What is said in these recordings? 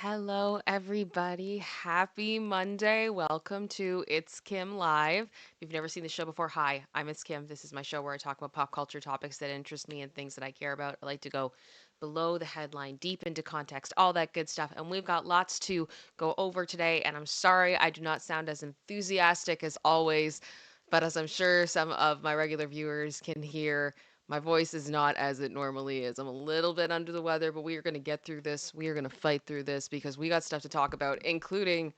Hello, everybody. Happy Monday. Welcome to It's Kim Live. If you've never seen the show before, hi, I'm It's Kim. This is my show where I talk about pop culture topics that interest me and things that I care about. I like to go below the headline, deep into context, all that good stuff. And we've got lots to go over today. And I'm sorry I do not sound as enthusiastic as always, but as I'm sure some of my regular viewers can hear, my voice is not as it normally is. I'm a little bit under the weather, but we are going to get through this. We are going to fight through this because we got stuff to talk about, including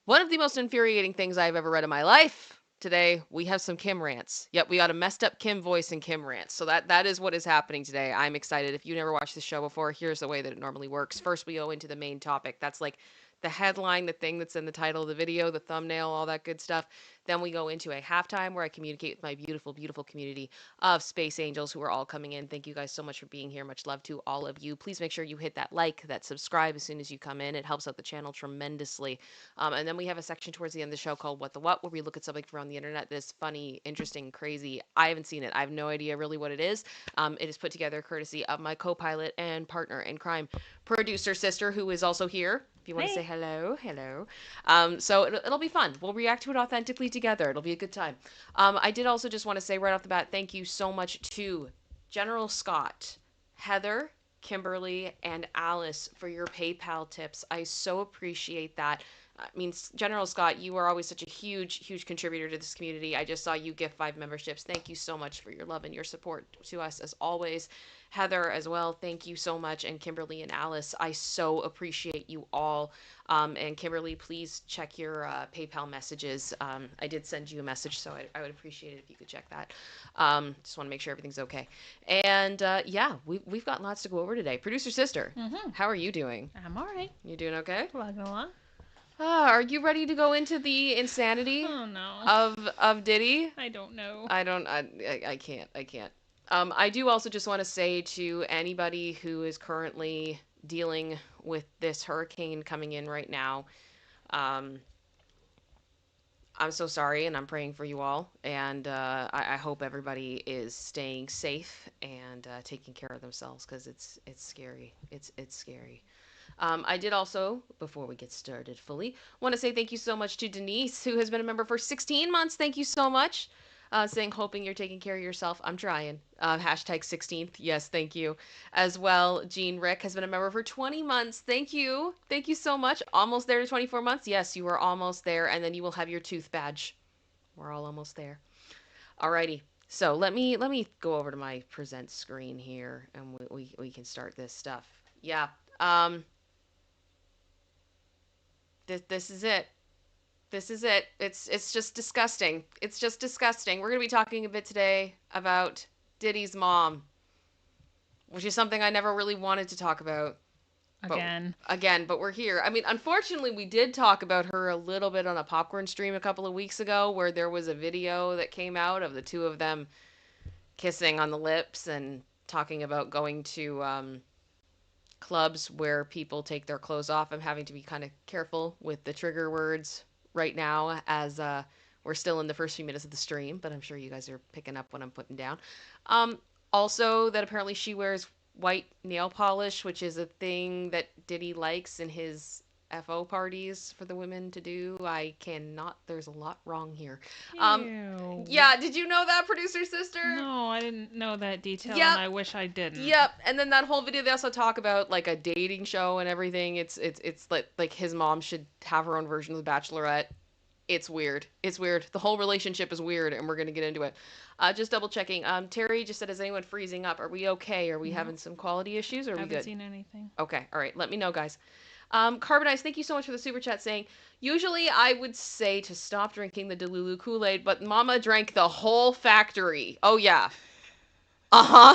one of the most infuriating things I've ever read in my life. Today, we have some Kim rants. Yep, we got a messed up Kim voice and Kim rants. So that is what is happening today. I'm excited. If you never watched the show before, here's the way that it normally works. First, we go into the main topic. That's like the headline, the thing that's in the title of the video, the thumbnail, all that good stuff. Then we go into a halftime where I communicate with my beautiful, beautiful community of space angels who are all coming in. Thank you guys so much for being here. Much love to all of you. Please make sure you hit that like, that subscribe as soon as you come in. It helps out the channel tremendously. And then we have a section towards the end of the show called What the What, where we look at something from the internet that's funny, interesting, crazy. I haven't seen it. I have no idea really what it is. It is put together courtesy of my co-pilot and partner in crime, producer sister, who is also here. If you want to say Hey. hello, hello. So it'll be fun. We'll react to it authentically together. It'll be a good time. I did also just want to say right off the bat, thank you so much to General Scott, Heather, Kimberly, and Alice for your PayPal tips. I so appreciate that. I mean, General Scott, you are always such a huge, huge contributor to this community. I just saw you gift 5 memberships. Thank you so much for your love and your support to us as always. Heather as well, thank you so much. And Kimberly and Alice, I so appreciate you all. And Kimberly, please check your PayPal messages. I did send you a message, so I would appreciate it if you could check that. Just want to make sure everything's okay. And yeah, we've got lots to go over today. Producer Sister, how are you doing? I'm all right. You doing okay? Plugging along. Are you ready to go into the insanity Oh no. of Diddy? I don't know. I don't. I can't. I can't. I do also just want to say to anybody who is currently dealing with this hurricane coming in right now, um, I'm so sorry, and I'm praying for you all. And I hope everybody is staying safe and taking care of themselves because it's scary. It's scary. I did also, before we get started fully, want to say thank you so much to Denise, who has been a member for 16 months. Thank you so much. Saying, hoping you're taking care of yourself. I'm trying. Hashtag 16th. Yes, thank you. As well, Jean Rick has been a member for 20 months. Thank you. Thank you so much. Almost there to 24 months. Yes, you are almost there. And then you will have your tooth badge. We're all almost there. Alrighty. So let me go over to my present screen here and we can start this stuff. Yeah. Um, this is it. This is it. It's just disgusting. It's just disgusting. We're gonna be talking a bit today about Diddy's mom, which is something I never really wanted to talk about. But Again. but we're here. I mean, unfortunately, we did talk about her a little bit on a popcorn stream a couple of weeks ago, where there was a video that came out of the two of them kissing on the lips and talking about going to clubs where people take their clothes off. I'm having to be kind of careful with the trigger words right now as we're still in the first few minutes of the stream, but I'm sure you guys are picking up what I'm putting down. Um, Also, that apparently she wears white nail polish, which is a thing that Diddy likes in his FO parties for the women to do. I cannot, there's a lot wrong here. Um, Ew. yeah, did you know that, producer sister? No, I didn't know that detail, Yep. and I wish I didn't. Yep, and then that whole video they also talk about like a dating show and everything. It's like his mom should have her own version of The Bachelorette. It's weird. It's weird. The whole relationship is weird, and we're gonna get into it. Just double checking. Terry just said, "Is anyone freezing up? Are we okay? Are we No. having some quality issues? Or are we Haven't good?" seen anything. Okay, all right. Let me know, guys. Carbonized, thank you so much for the super chat saying, usually I would say to stop drinking the Delulu Kool-Aid, but Mama drank the whole factory. Oh, yeah. Uh-huh.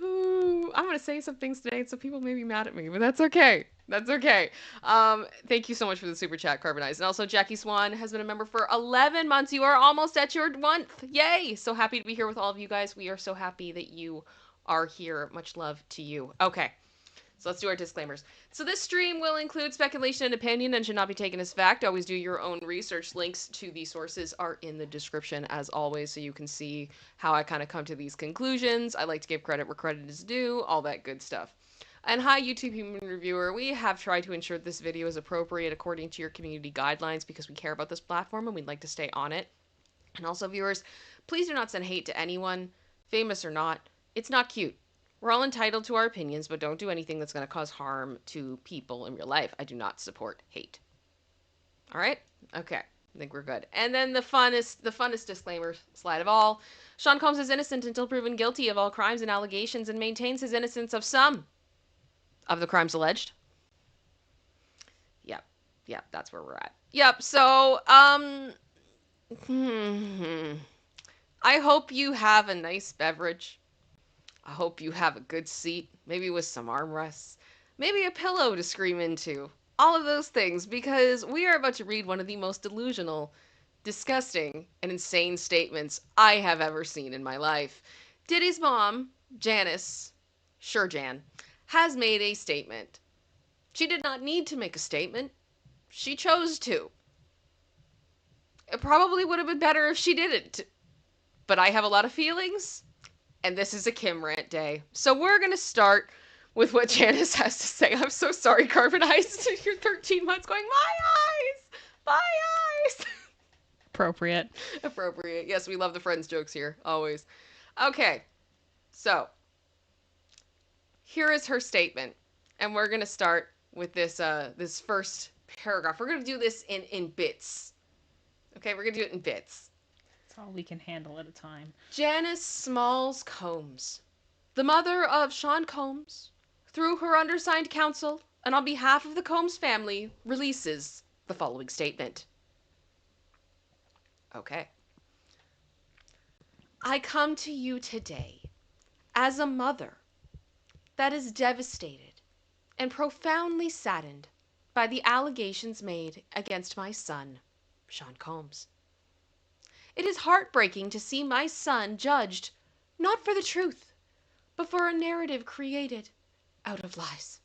Ooh, I'm gonna say some things today, so people may be mad at me, but that's okay. That's okay. Thank you so much for the super chat, Carbonized. And also, Jackie Swan has been a member for 11 months. You are almost at your month. Yay! So happy to be here with all of you guys. We are so happy that you are here. Much love to you. Okay. So let's do our disclaimers. So this stream will include speculation and opinion and should not be taken as fact. Always do your own research. Links to these sources are in the description as always, so you can see how I kind of come to these conclusions. I like to give credit where credit is due, all that good stuff. And hi, YouTube Human Reviewer. We have tried to ensure this video is appropriate according to your community guidelines because we care about this platform and we'd like to stay on it. And also, viewers, please do not send hate to anyone, famous or not. It's not cute. We're all entitled to our opinions, but don't do anything that's going to cause harm to people in real life. I do not support hate. All right? Okay. I think we're good. And then the funnest disclaimer slide of all. Sean Combs is innocent until proven guilty of all crimes and allegations and maintains his innocence of some of the crimes alleged. Yep, that's where we're at. Yep, so, I hope you have a nice beverage. I hope you have a good seat, maybe with some armrests, maybe a pillow to scream into. All of those things, because we are about to read one of the most delusional, disgusting, and insane statements I have ever seen in my life. Diddy's mom, Janice, sure Jan, has made a statement. She did not need to make a statement. She chose to. It probably would have been better if she didn't. But I have a lot of feelings, and this is a Kim rant day. So we're going to start with what Janice has to say. I'm so sorry, Carbon Eyes. You're 13 months going, my eyes. Appropriate. Appropriate. Yes, we love the friends jokes here, always. Okay, so here is her statement. And we're going to start with this this first paragraph. We're going to do this in bits. Okay, we're going to do it in bits. That's all we can handle at a time. Janice Smalls Combs, the mother of Sean Combs, through her undersigned counsel and on behalf of the Combs family, releases the following statement. Okay. I come to you today as a mother that is devastated and profoundly saddened by the allegations made against my son, Sean Combs. It is heartbreaking to see my son judged not for the truth, but for a narrative created out of lies.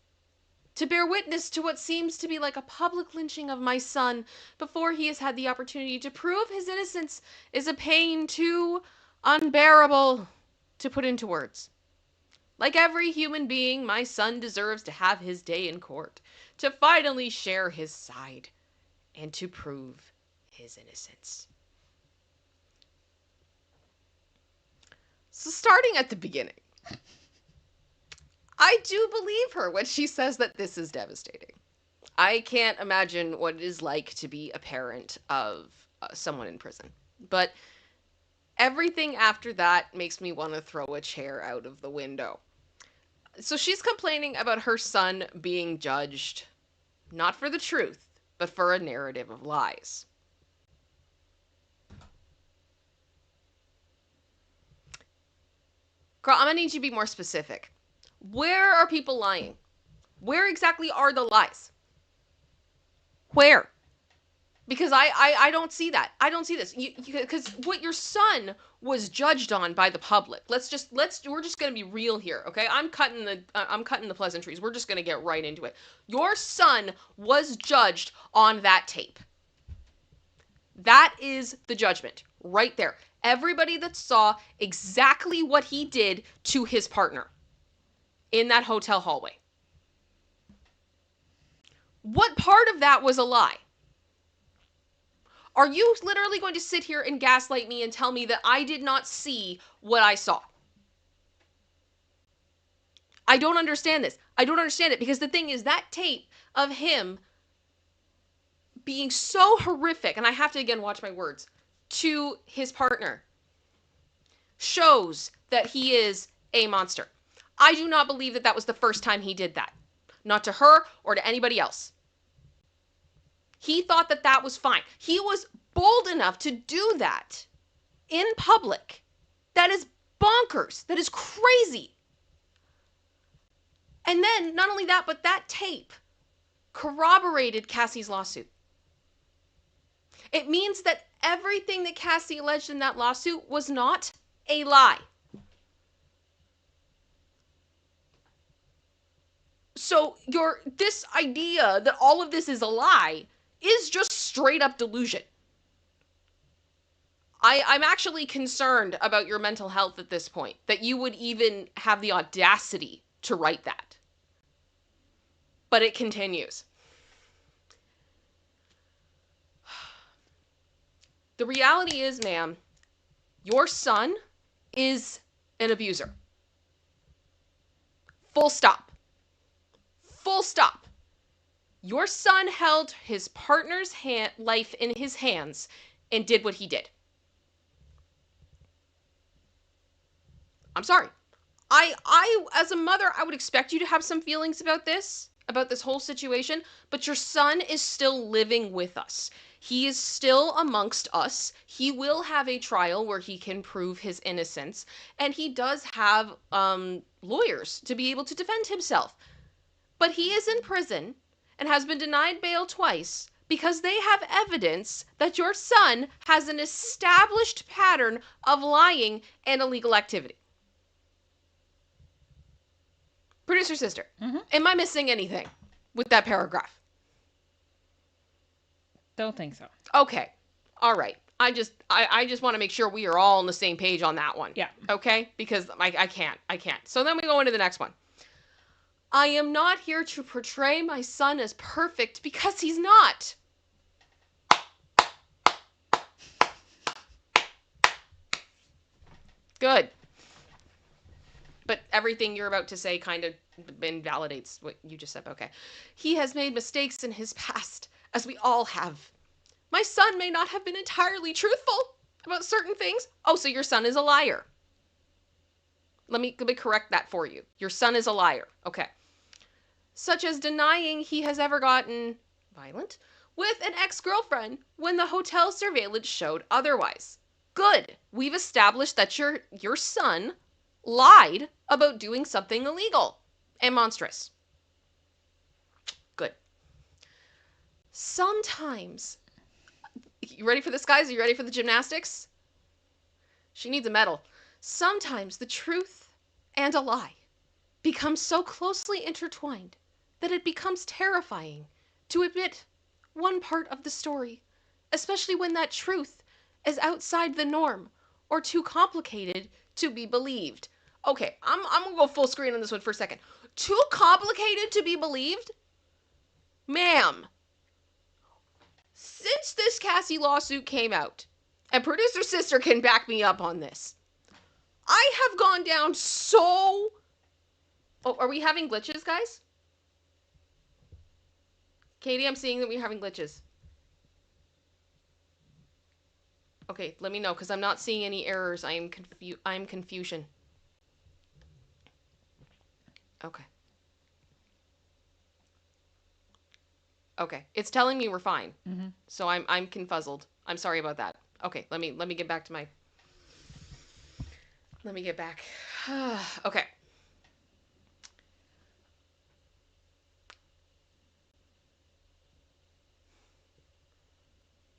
To bear witness to what seems to be like a public lynching of my son before he has had the opportunity to prove his innocence is a pain too unbearable to put into words. Like every human being, my son deserves to have his day in court, to finally share his side, and to prove his innocence. So starting at the beginning, I do believe her when she says that this is devastating. I can't imagine what it is like to be a parent of someone in prison. But everything after that makes me want to throw a chair out of the window. So she's complaining about her son being judged, not for the truth, but for a narrative of lies. Girl, I'm gonna need you to be more specific. Where are people lying? Where exactly are the lies? Where? Because I don't see that. I don't see this. Because what your son was judged on by the public. We're just gonna be real here, okay? I'm cutting the pleasantries. We're just gonna get right into it. Your son was judged on that tape. That is the judgment right there. Everybody that saw exactly what he did to his partner in that hotel hallway. What part of that was a lie? Are you literally going to sit here and gaslight me and tell me that I did not see what I saw? I don't understand this. I don't understand it because the thing is that tape of him being so horrific, and I have to again watch my words, to his partner shows that he is a monster. I do not believe that that was the first time he did that. Not to her or to anybody else. He thought that that was fine. He was bold enough to do that in public. That is bonkers. That is crazy. And then, not only that, but that tape corroborated Cassie's lawsuit. It means that everything that Cassie alleged in that lawsuit was not a lie. So this idea that all of this is a lie is just straight up delusion. I'm actually concerned about your mental health at this point, that you would even have the audacity to write that. But it continues. The reality is, ma'am, your son is an abuser. Full stop. Full stop. Your son held his partner's life in his hands and did what he did. I'm sorry. I, as a mother, I would expect you to have some feelings about this whole situation, but your son is still living with us. He is still amongst us. He will have a trial where he can prove his innocence, and he does have lawyers to be able to defend himself. But he is in prison and has been denied bail twice because they have evidence that your son has an established pattern of lying and illegal activity. Producer sister, am I missing anything with that paragraph? Don't think so. Okay. All right. I just want to make sure we are all on the same page on that one. Yeah. Okay? Because I can't. So then we go into the next one. I am not here to portray my son as perfect because he's not. Good. But everything you're about to say kind of invalidates what you just said. Okay. He has made mistakes in his past, as we all have. My son may not have been entirely truthful about certain things. Oh, so your son is a liar. Let me correct that for you. Your son is a liar. Okay. Such as denying he has ever gotten violent with an ex-girlfriend when the hotel surveillance showed otherwise. Good. We've established that your son lied about doing something illegal and monstrous. Good. Sometimes, you ready for this, guys? Are you ready for the gymnastics? She needs a medal. Sometimes the truth and a lie become so closely intertwined that it becomes terrifying to admit one part of the story, especially when that truth is outside the norm or too complicated to be believed. Okay, I'm gonna go full screen on this one for a second. Too complicated to be believed? Ma'am, since this Cassie lawsuit came out, and producer sister can back me up on this, I have gone down so... Oh, are we having glitches, guys? Katie, I'm seeing that we're having glitches. Okay, let me know, because I'm not seeing any errors. I'm confusion. Okay. Okay, it's telling me we're fine. So I'm confuzzled. I'm sorry about that. Okay, let me get back to my... Let me get back. Okay.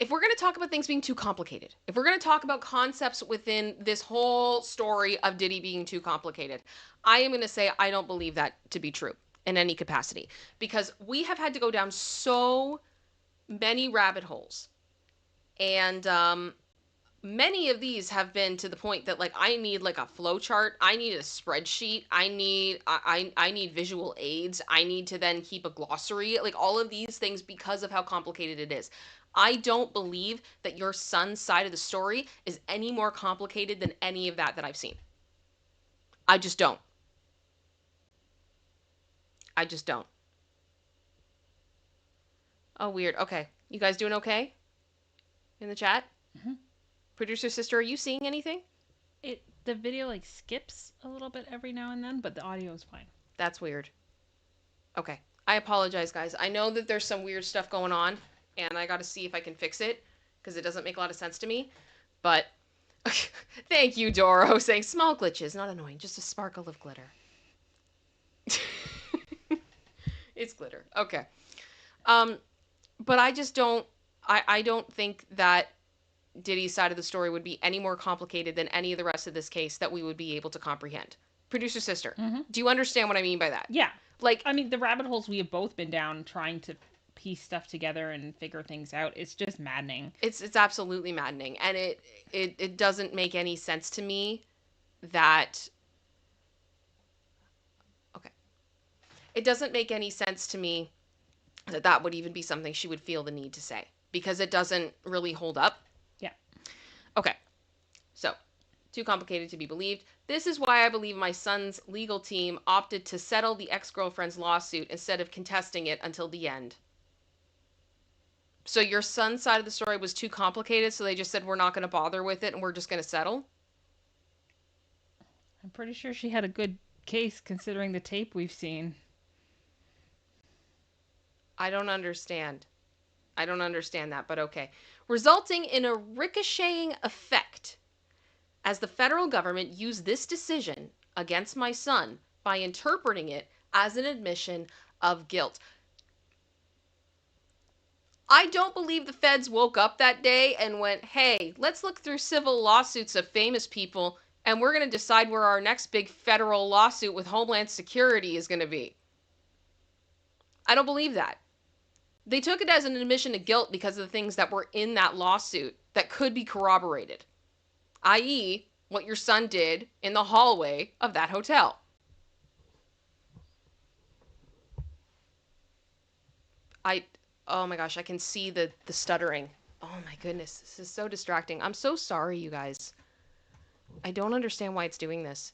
If we're going to talk about things being too complicated, if we're going to talk about concepts within this whole story of Diddy being too complicated, I am going to say I don't believe that to be true in any capacity, because we have had to go down so many rabbit holes, and many of these have been to the point that, like, I need like a flow chart, I need a spreadsheet, I need visual aids, I need to then keep a glossary, like all of these things, because of how complicated it is. I don't believe that your son's side of the story is any more complicated than any of that I've seen. I just don't. I just don't. Oh, weird. Okay. You guys doing okay? In the chat? Producer sister, are you seeing anything? The video like skips a little bit every now and then, but the audio is fine. That's weird. Okay. I apologize, guys. I know that there's some weird stuff going on, and I got to see if I can fix it, because it doesn't make a lot of sense to me. But thank you, Doro, saying small glitches, not annoying, just a sparkle of glitter. It's glitter. Okay. But I just don't, I don't think that Diddy's side of the story would be any more complicated than any of the rest of this case that we would be able to comprehend. Producer sister, do you understand what I mean by that? Yeah. Like, I mean, the rabbit holes we have both been down trying to piece stuff together and figure things out, it's just maddening. it's absolutely maddening, and it doesn't make any sense to me that okay. It doesn't make any sense to me that that would even be something she would feel the need to say because it doesn't really hold up. Yeah. Okay. So, too complicated to be believed. This is why I believe my son's legal team opted to settle the ex-girlfriend's lawsuit instead of contesting it until the end. So your son's side of the story was too complicated, so they just said we're not going to bother with it and we're just going to settle? I'm pretty sure she had a good case considering the tape we've seen. I don't understand. I don't understand that, but okay. Resulting in a ricocheting effect as the federal government used this decision against my son by interpreting it as an admission of guilt. I don't believe the feds woke up that day and went, hey, let's look through civil lawsuits of famous people and we're going to decide where our next big federal lawsuit with Homeland Security is going to be. I don't believe that. They took it as an admission of guilt because of the things that were in that lawsuit that could be corroborated, i.e., what your son did in the hallway of that hotel. Oh my gosh, I can see the stuttering. Oh my goodness, this is so distracting. I'm so sorry, you guys. I don't understand why it's doing this.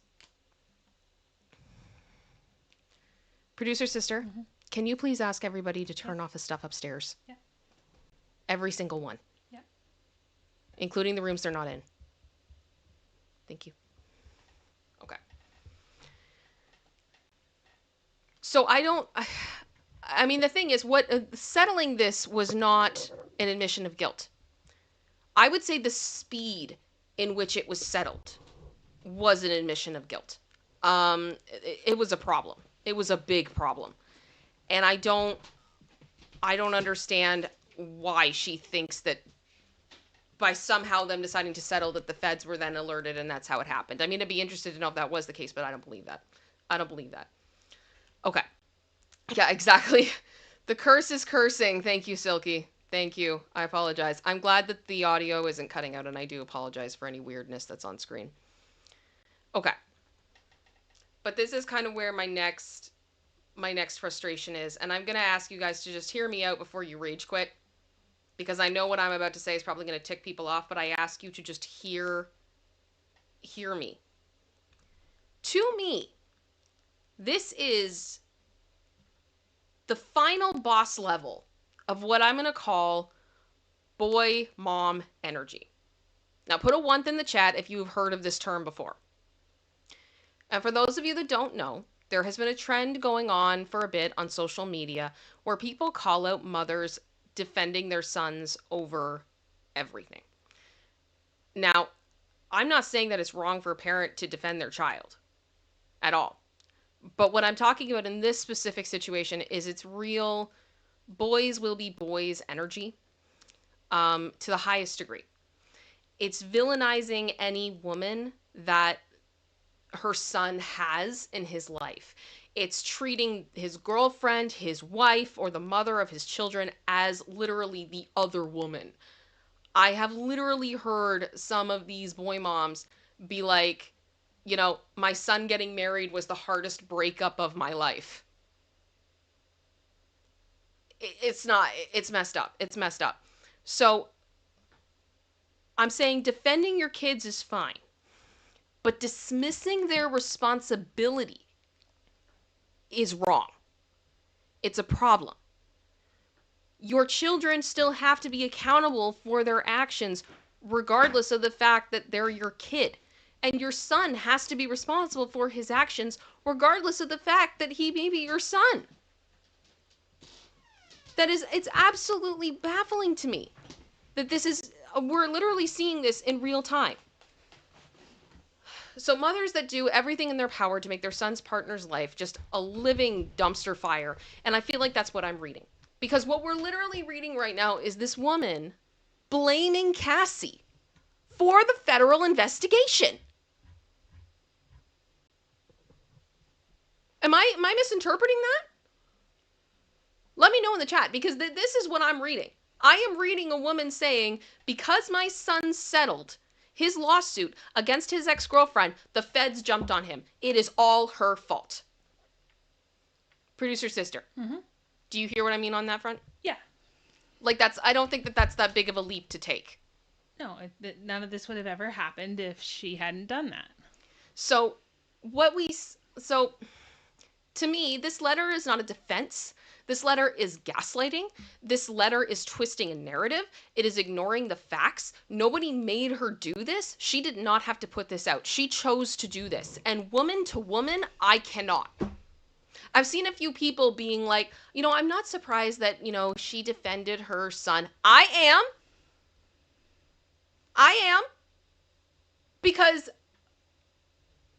Producer sister, can you please ask everybody to turn off the stuff upstairs? Yeah. Every single one. Yeah. Including the rooms they're not in. Thank you. Okay. So I mean, the thing is, settling this was not an admission of guilt. I would say the speed in which it was settled was an admission of guilt. It was a problem. It was a big problem. And I don't understand why she thinks that by somehow them deciding to settle that the feds were then alerted and that's how it happened. I mean, I'd be interested to know if that was the case, but I don't believe that. I don't believe that. Okay. Yeah, exactly. The curse is cursing. Thank you, Silky. Thank you. I apologize. I'm glad that the audio isn't cutting out, and I do apologize for any weirdness that's on screen. Okay. But this is kind of where my next frustration is, and I'm going to ask you guys to just hear me out before you rage quit, because I know what I'm about to say is probably going to tick people off, but I ask you to just hear me. To me, this is the final boss level of what I'm going to call boy mom energy. Now put a 1 in the chat if you've heard of this term before. And for those of you that don't know, there has been a trend going on for a bit on social media where people call out mothers defending their sons over everything. Now, I'm not saying that it's wrong for a parent to defend their child at all. But what I'm talking about in this specific situation is it's real boys will be boys energy to the highest degree. It's villainizing any woman that her son has in his life. It's treating his girlfriend, his wife, or the mother of his children as literally the other woman. I have literally heard some of these boy moms be like, you know, my son getting married was the hardest breakup of my life. It's not, it's messed up. It's messed up. So I'm saying defending your kids is fine, but dismissing their responsibility is wrong. It's a problem. Your children still have to be accountable for their actions, regardless of the fact that they're your kid. And your son has to be responsible for his actions, regardless of the fact that he may be your son. It's absolutely baffling to me that we're literally seeing this in real time. So mothers that do everything in their power to make their son's partner's life just a living dumpster fire. And I feel like that's what I'm reading. Because what we're literally reading right now is this woman blaming Cassie for the federal investigation. Am I misinterpreting that? Let me know in the chat, because this is what I'm reading. I am reading a woman saying, because my son settled his lawsuit against his ex-girlfriend, the feds jumped on him. It is all her fault. Producer sister, do you hear what I mean on that front? Yeah. Like, I don't think that that's that big of a leap to take. No, none of this would have ever happened if she hadn't done that. So, to me, this letter is not a defense. This letter is gaslighting. This letter is twisting a narrative. It is ignoring the facts. Nobody made her do this. She did not have to put this out. She chose to do this. And woman to woman, I cannot. I've seen a few people being like, I'm not surprised that, she defended her son. I am. Because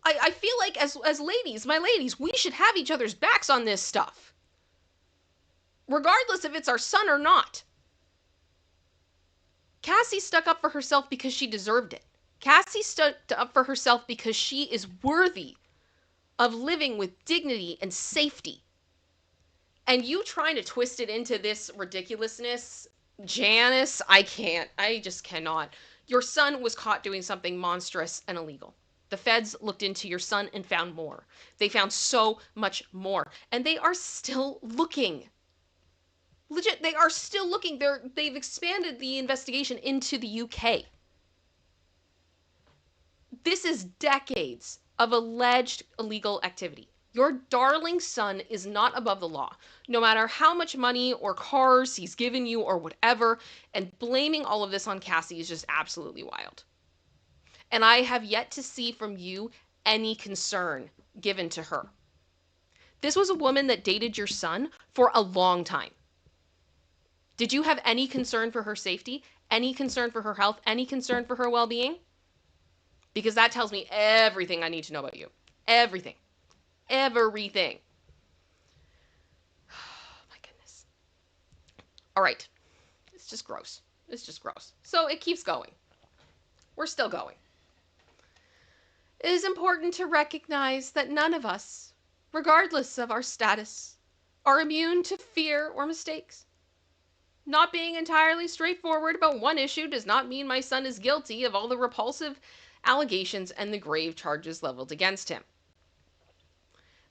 I feel like as ladies, my ladies, we should have each other's backs on this stuff. Regardless if it's our son or not. Cassie stuck up for herself because she deserved it. Cassie stuck up for herself because she is worthy of living with dignity and safety. And you trying to twist it into this ridiculousness, Janice, I can't. I just cannot. Your son was caught doing something monstrous and illegal. The feds looked into your son and found more. They found so much more. And they are still looking. Legit, they are still looking. They've expanded the investigation into the UK. This is decades of alleged illegal activity. Your darling son is not above the law, no matter how much money or cars he's given you or whatever, and blaming all of this on Cassie is just absolutely wild. And I have yet to see from you any concern given to her. This was a woman that dated your son for a long time. Did you have any concern for her safety? Any concern for her health? Any concern for her well-being? Because that tells me everything I need to know about you. Everything. Everything. Oh, my goodness. All right. It's just gross. It's just gross. So it keeps going. We're still going. It is important to recognize that none of us, regardless of our status, are immune to fear or mistakes. Not being entirely straightforward about one issue does not mean my son is guilty of all the repulsive allegations and the grave charges leveled against him.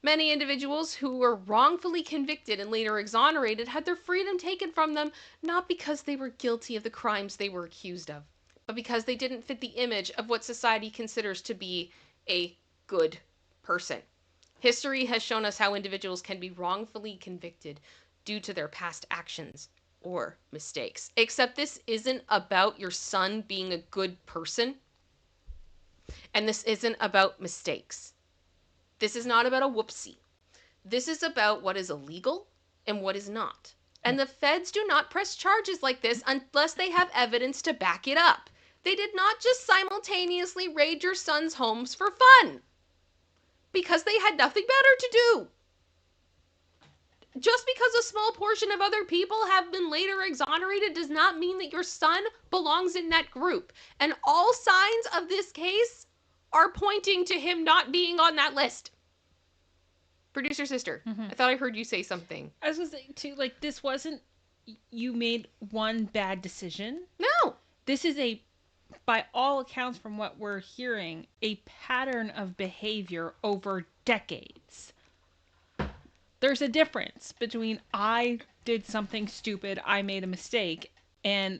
Many individuals who were wrongfully convicted and later exonerated had their freedom taken from them, not because they were guilty of the crimes they were accused of, but because they didn't fit the image of what society considers to be a good person. History has shown us how individuals can be wrongfully convicted due to their past actions or mistakes. Except this isn't about your son being a good person. And this isn't about mistakes. This is not about a whoopsie. This is about what is illegal and what is not. And the feds do not press charges like this unless they have evidence to back it up. They did not just simultaneously raid your son's homes for fun. Because they had nothing better to do. Just because a small portion of other people have been later exonerated does not mean that your son belongs in that group. And all signs of this case are pointing to him not being on that list. Producer sister, I thought I heard you say something. I was going to say, too, like, this wasn't you made one bad decision. No. This is by all accounts from what we're hearing, a pattern of behavior over decades. There's a difference between I did something stupid, I made a mistake, and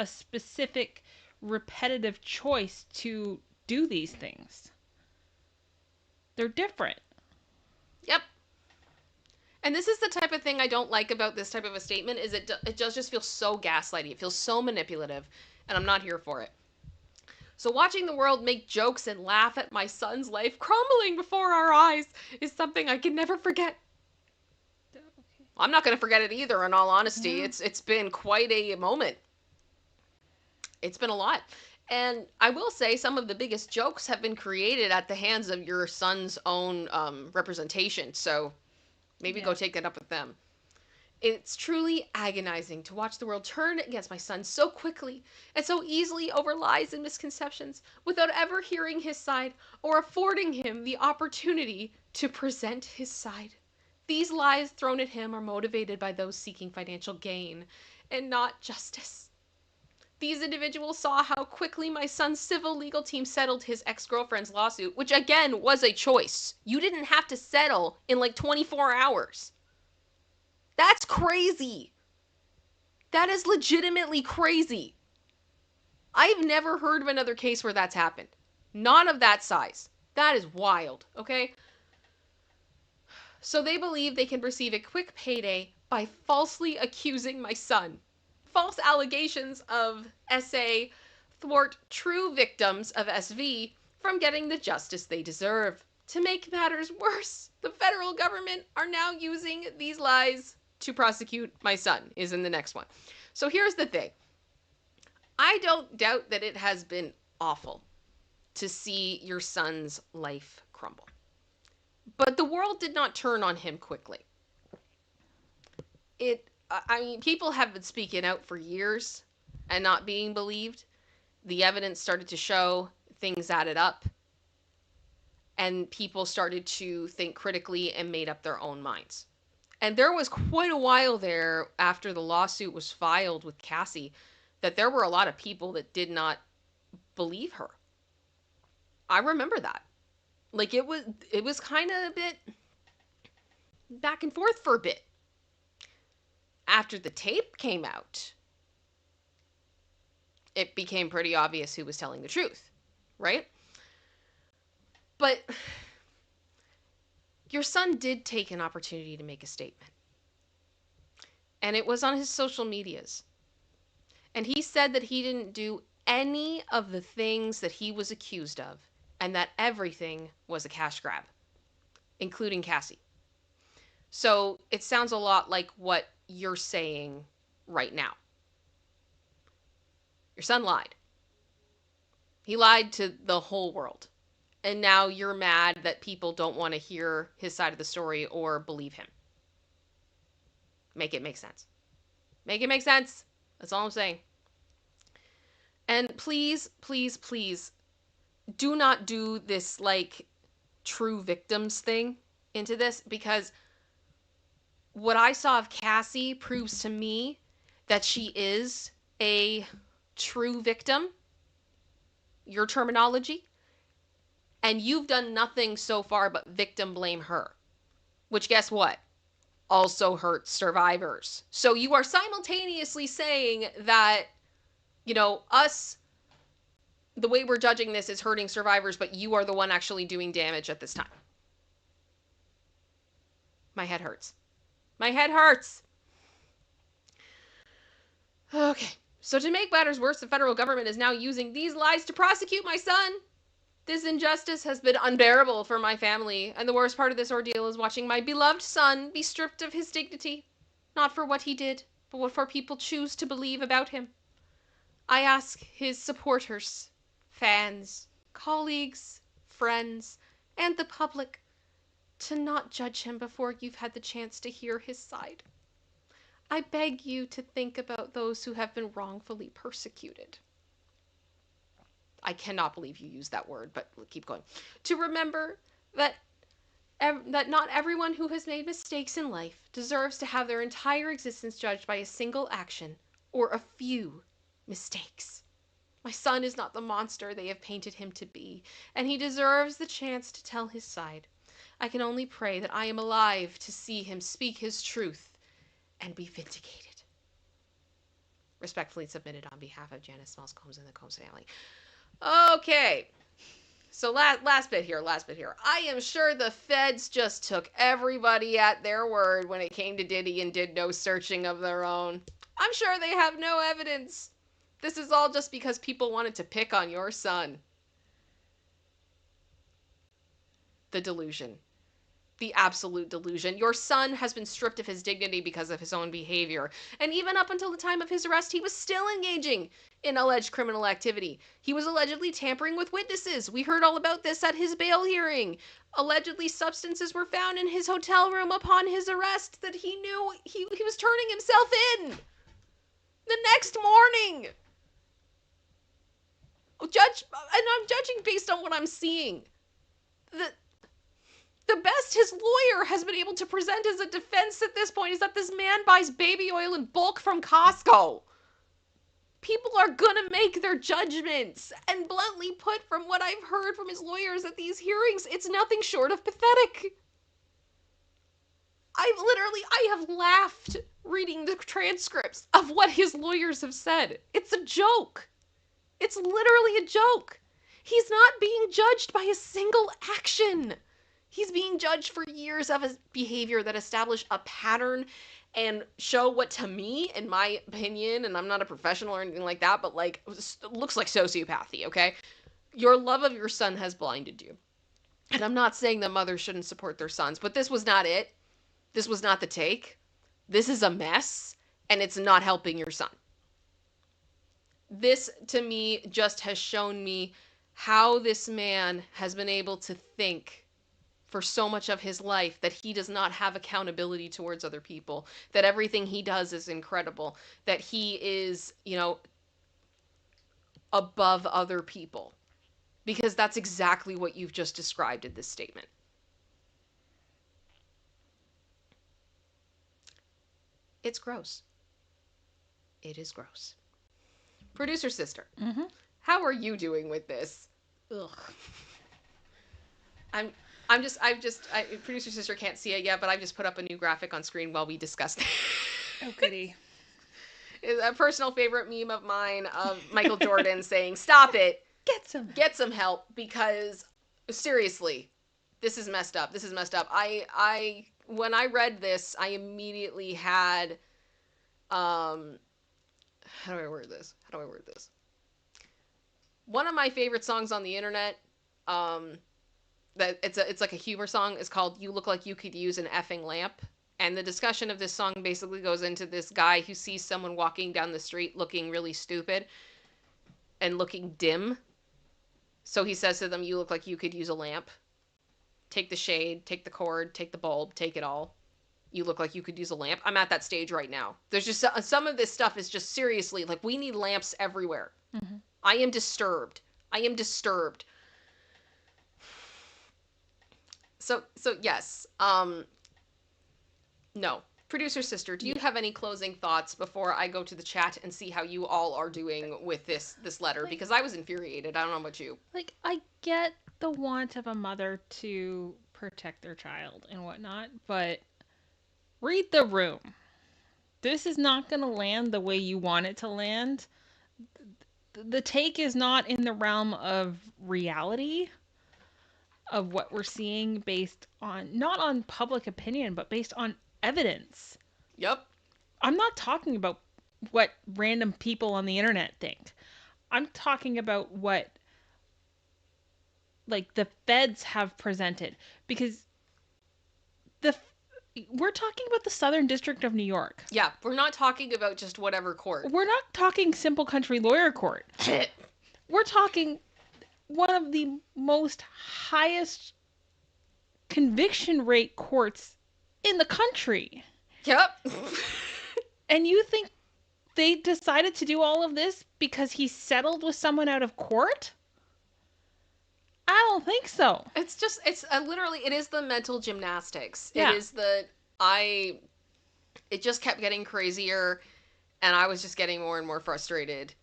a specific repetitive choice to do these things. They're different. Yep. And this is the type of thing I don't like about this type of a statement, is it does just feel so gaslighty. It feels so manipulative, and I'm not here for it. So watching the world make jokes and laugh at my son's life crumbling before our eyes is something I can never forget. I'm not going to forget it either, in all honesty. Yeah. It's been quite a moment. It's been a lot. And I will say some of the biggest jokes have been created at the hands of your son's own representation. So maybe go take that up with them. It's truly agonizing to watch the world turn against my son so quickly and so easily over lies and misconceptions without ever hearing his side or affording him the opportunity to present his side. These lies thrown at him are motivated by those seeking financial gain and not justice. These individuals saw how quickly my son's civil legal team settled his ex girlfriend's lawsuit, which again was a choice. You didn't have to settle in like 24 hours. That's crazy. That is legitimately crazy. I've never heard of another case where that's happened. Not of that size. That is wild, okay? So they believe they can receive a quick payday by falsely accusing my son. False allegations of SA thwart true victims of SV from getting the justice they deserve. To make matters worse, the federal government are now using these lies to prosecute my son, is in the next one. So here's the thing. I don't doubt that it has been awful to see your son's life crumble. But the world did not turn on him quickly. I mean, people have been speaking out for years and not being believed. The evidence started to show, things added up, and people started to think critically and made up their own minds. And there was quite a while there after the lawsuit was filed with Cassie that there were a lot of people that did not believe her. I remember that. Like it was kind of a bit back and forth for a bit. After the tape came out, it became pretty obvious who was telling the truth, right? But your son did take an opportunity to make a statement. And it was on his social medias. And he said that he didn't do any of the things that he was accused of, and that everything was a cash grab, including Cassie. So it sounds a lot like what you're saying right now. Your son lied. He lied to the whole world. And now you're mad that people don't want to hear his side of the story or believe him. Make it make sense. Make it make sense. That's all I'm saying. And please, please, please do not do this like true victims thing into this, because what I saw of Cassie proves to me that she is a true victim, your terminology, and you've done nothing so far but victim blame her, which guess what? Also hurts survivors. So you are simultaneously saying that, you know, us, the way we're judging this is hurting survivors, but you are the one actually doing damage at this time. My head hurts. My head hurts. Okay. So to make matters worse, the federal government is now using these lies to prosecute my son. This injustice has been unbearable for my family, and the worst part of this ordeal is watching my beloved son be stripped of his dignity, not for what he did, but what for people choose to believe about him. I ask his supporters, fans, colleagues, friends, and the public to not judge him before you've had the chance to hear his side. I beg you to think about those who have been wrongfully persecuted. I cannot believe you used that word, but we'll keep going. To remember that not everyone who has made mistakes in life deserves to have their entire existence judged by a single action or a few mistakes. My son is not the monster they have painted him to be, and he deserves the chance to tell his side. I can only pray that I am alive to see him speak his truth and be vindicated. Respectfully submitted on behalf of Janice Combs and the Combs family. Okay. So last bit here. I am sure the feds just took everybody at their word when it came to Diddy and did no searching of their own. I'm sure they have no evidence. This is all just because people wanted to pick on your son. The delusion. the absolute delusion. Your son has been stripped of his dignity because of his own behavior. And even up until the time of his arrest, he was still engaging in alleged criminal activity. He was allegedly tampering with witnesses. We heard all about this at his bail hearing. Allegedly, substances were found in his hotel room upon his arrest that he knew he was turning himself in. The next morning. And I'm judging based on what I'm seeing. The best his lawyer has been able to present as a defense at this point is that this man buys baby oil in bulk from Costco. People are gonna make their judgments. And bluntly put, from what I've heard from his lawyers at these hearings, it's nothing short of pathetic. I have laughed reading the transcripts of what his lawyers have said. It's a joke. It's literally a joke. He's not being judged by a single action. He's being judged for years of his behavior that establish a pattern and show what, to me, in my opinion, and I'm not a professional or anything like that, but like, looks like sociopathy, okay? Your love of your son has blinded you. And I'm not saying that mothers shouldn't support their sons, but this was not it. This was not the take. This is a mess, and it's not helping your son. This, to me, just has shown me how this man has been able to think for so much of his life that he does not have accountability towards other people, that everything he does is incredible, that he is, above other people. Because that's exactly what you've just described in this statement. It's gross. It is gross. Producer sister, how are you doing with this? Ugh. Producer sister can't see it yet, but I've just put up a new graphic on screen while we discussed it. Oh, goody. It's a personal favorite meme of mine of Michael Jordan saying, "Stop it. Get some help," because seriously, this is messed up. This is messed up. When I read this, I immediately had, how do I word this? One of my favorite songs on the internet, that it's like a humor song, is called "You Look Like You Could Use an Effing Lamp." And the discussion of this song basically goes into this guy who sees someone walking down the street looking really stupid and looking dim. So he says to them, "You look like you could use a lamp. Take the shade, take the cord, take the bulb, take it all. You look like you could use a lamp." I'm at that stage right now. There's just some of this stuff is just seriously like, we need lamps everywhere. Mm-hmm. I am disturbed. So yes. No. Producer sister, do you have any closing thoughts before I go to the chat and see how you all are doing with this letter? Because I was infuriated. I don't know about you. Like, I get the want of a mother to protect their child and whatnot, but read the room. This is not going to land the way you want it to land. The take is not in the realm of reality of what we're seeing, based on, not on public opinion, but based on evidence. Yep. I'm not talking about what random people on the internet think. I'm talking about what, like, the feds have presented, because we're talking about the Southern District of New York. Yeah, we're not talking about just whatever court. We're not talking simple country lawyer court. We're talking one of the most highest conviction rate courts in the country. Yep. And you think they decided to do all of this because he settled with someone out of court? I don't think so. It's literally, it is the mental gymnastics. Yeah. It just kept getting crazier, and I was just getting more and more frustrated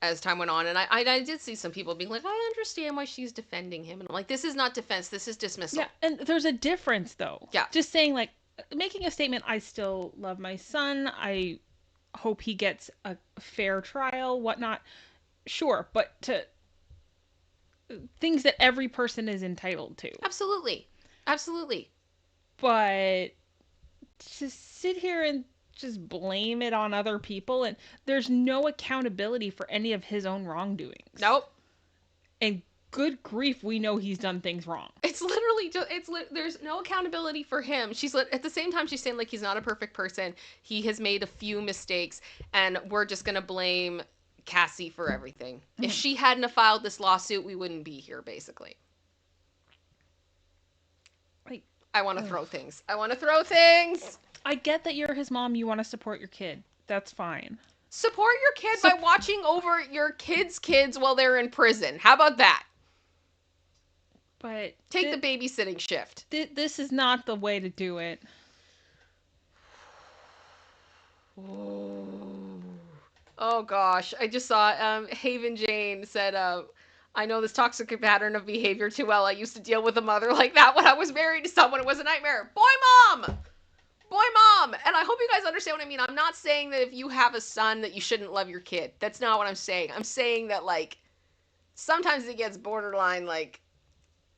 as time went on. And I did see some people being like, I understand why she's defending him. And I'm like, this is not defense, this is dismissal. Yeah, and there's a difference, though. Yeah. Just saying, like, making a statement, I still love my son, I hope he gets a fair trial, whatnot. Sure, but to things that every person is entitled to. Absolutely. But to sit here and just blame it on other people, and there's no accountability for any of his own wrongdoings. Nope. And good grief, we know he's done things wrong. It's literally just, there's no accountability for him. At the same time, she's saying, like, he's not a perfect person. He has made a few mistakes, and we're just going to blame Cassie for everything. If she hadn't have filed this lawsuit, we wouldn't be here, basically. I want to throw things. I want to throw things. I get that you're his mom. You want to support your kid. That's fine. Support your kid by watching over your kids' kids while they're in prison. How about that? But take the babysitting shift. This is not the way to do it. Oh gosh, I just saw Haven Jane said, I know this toxic pattern of behavior too well. I used to deal with a mother like that when I was married to someone. It was a nightmare. Boy, mom! Boy, mom! And I hope you guys understand what I mean. I'm not saying that if you have a son that you shouldn't love your kid. That's not what I'm saying. I'm saying that, like, sometimes it gets borderline, like,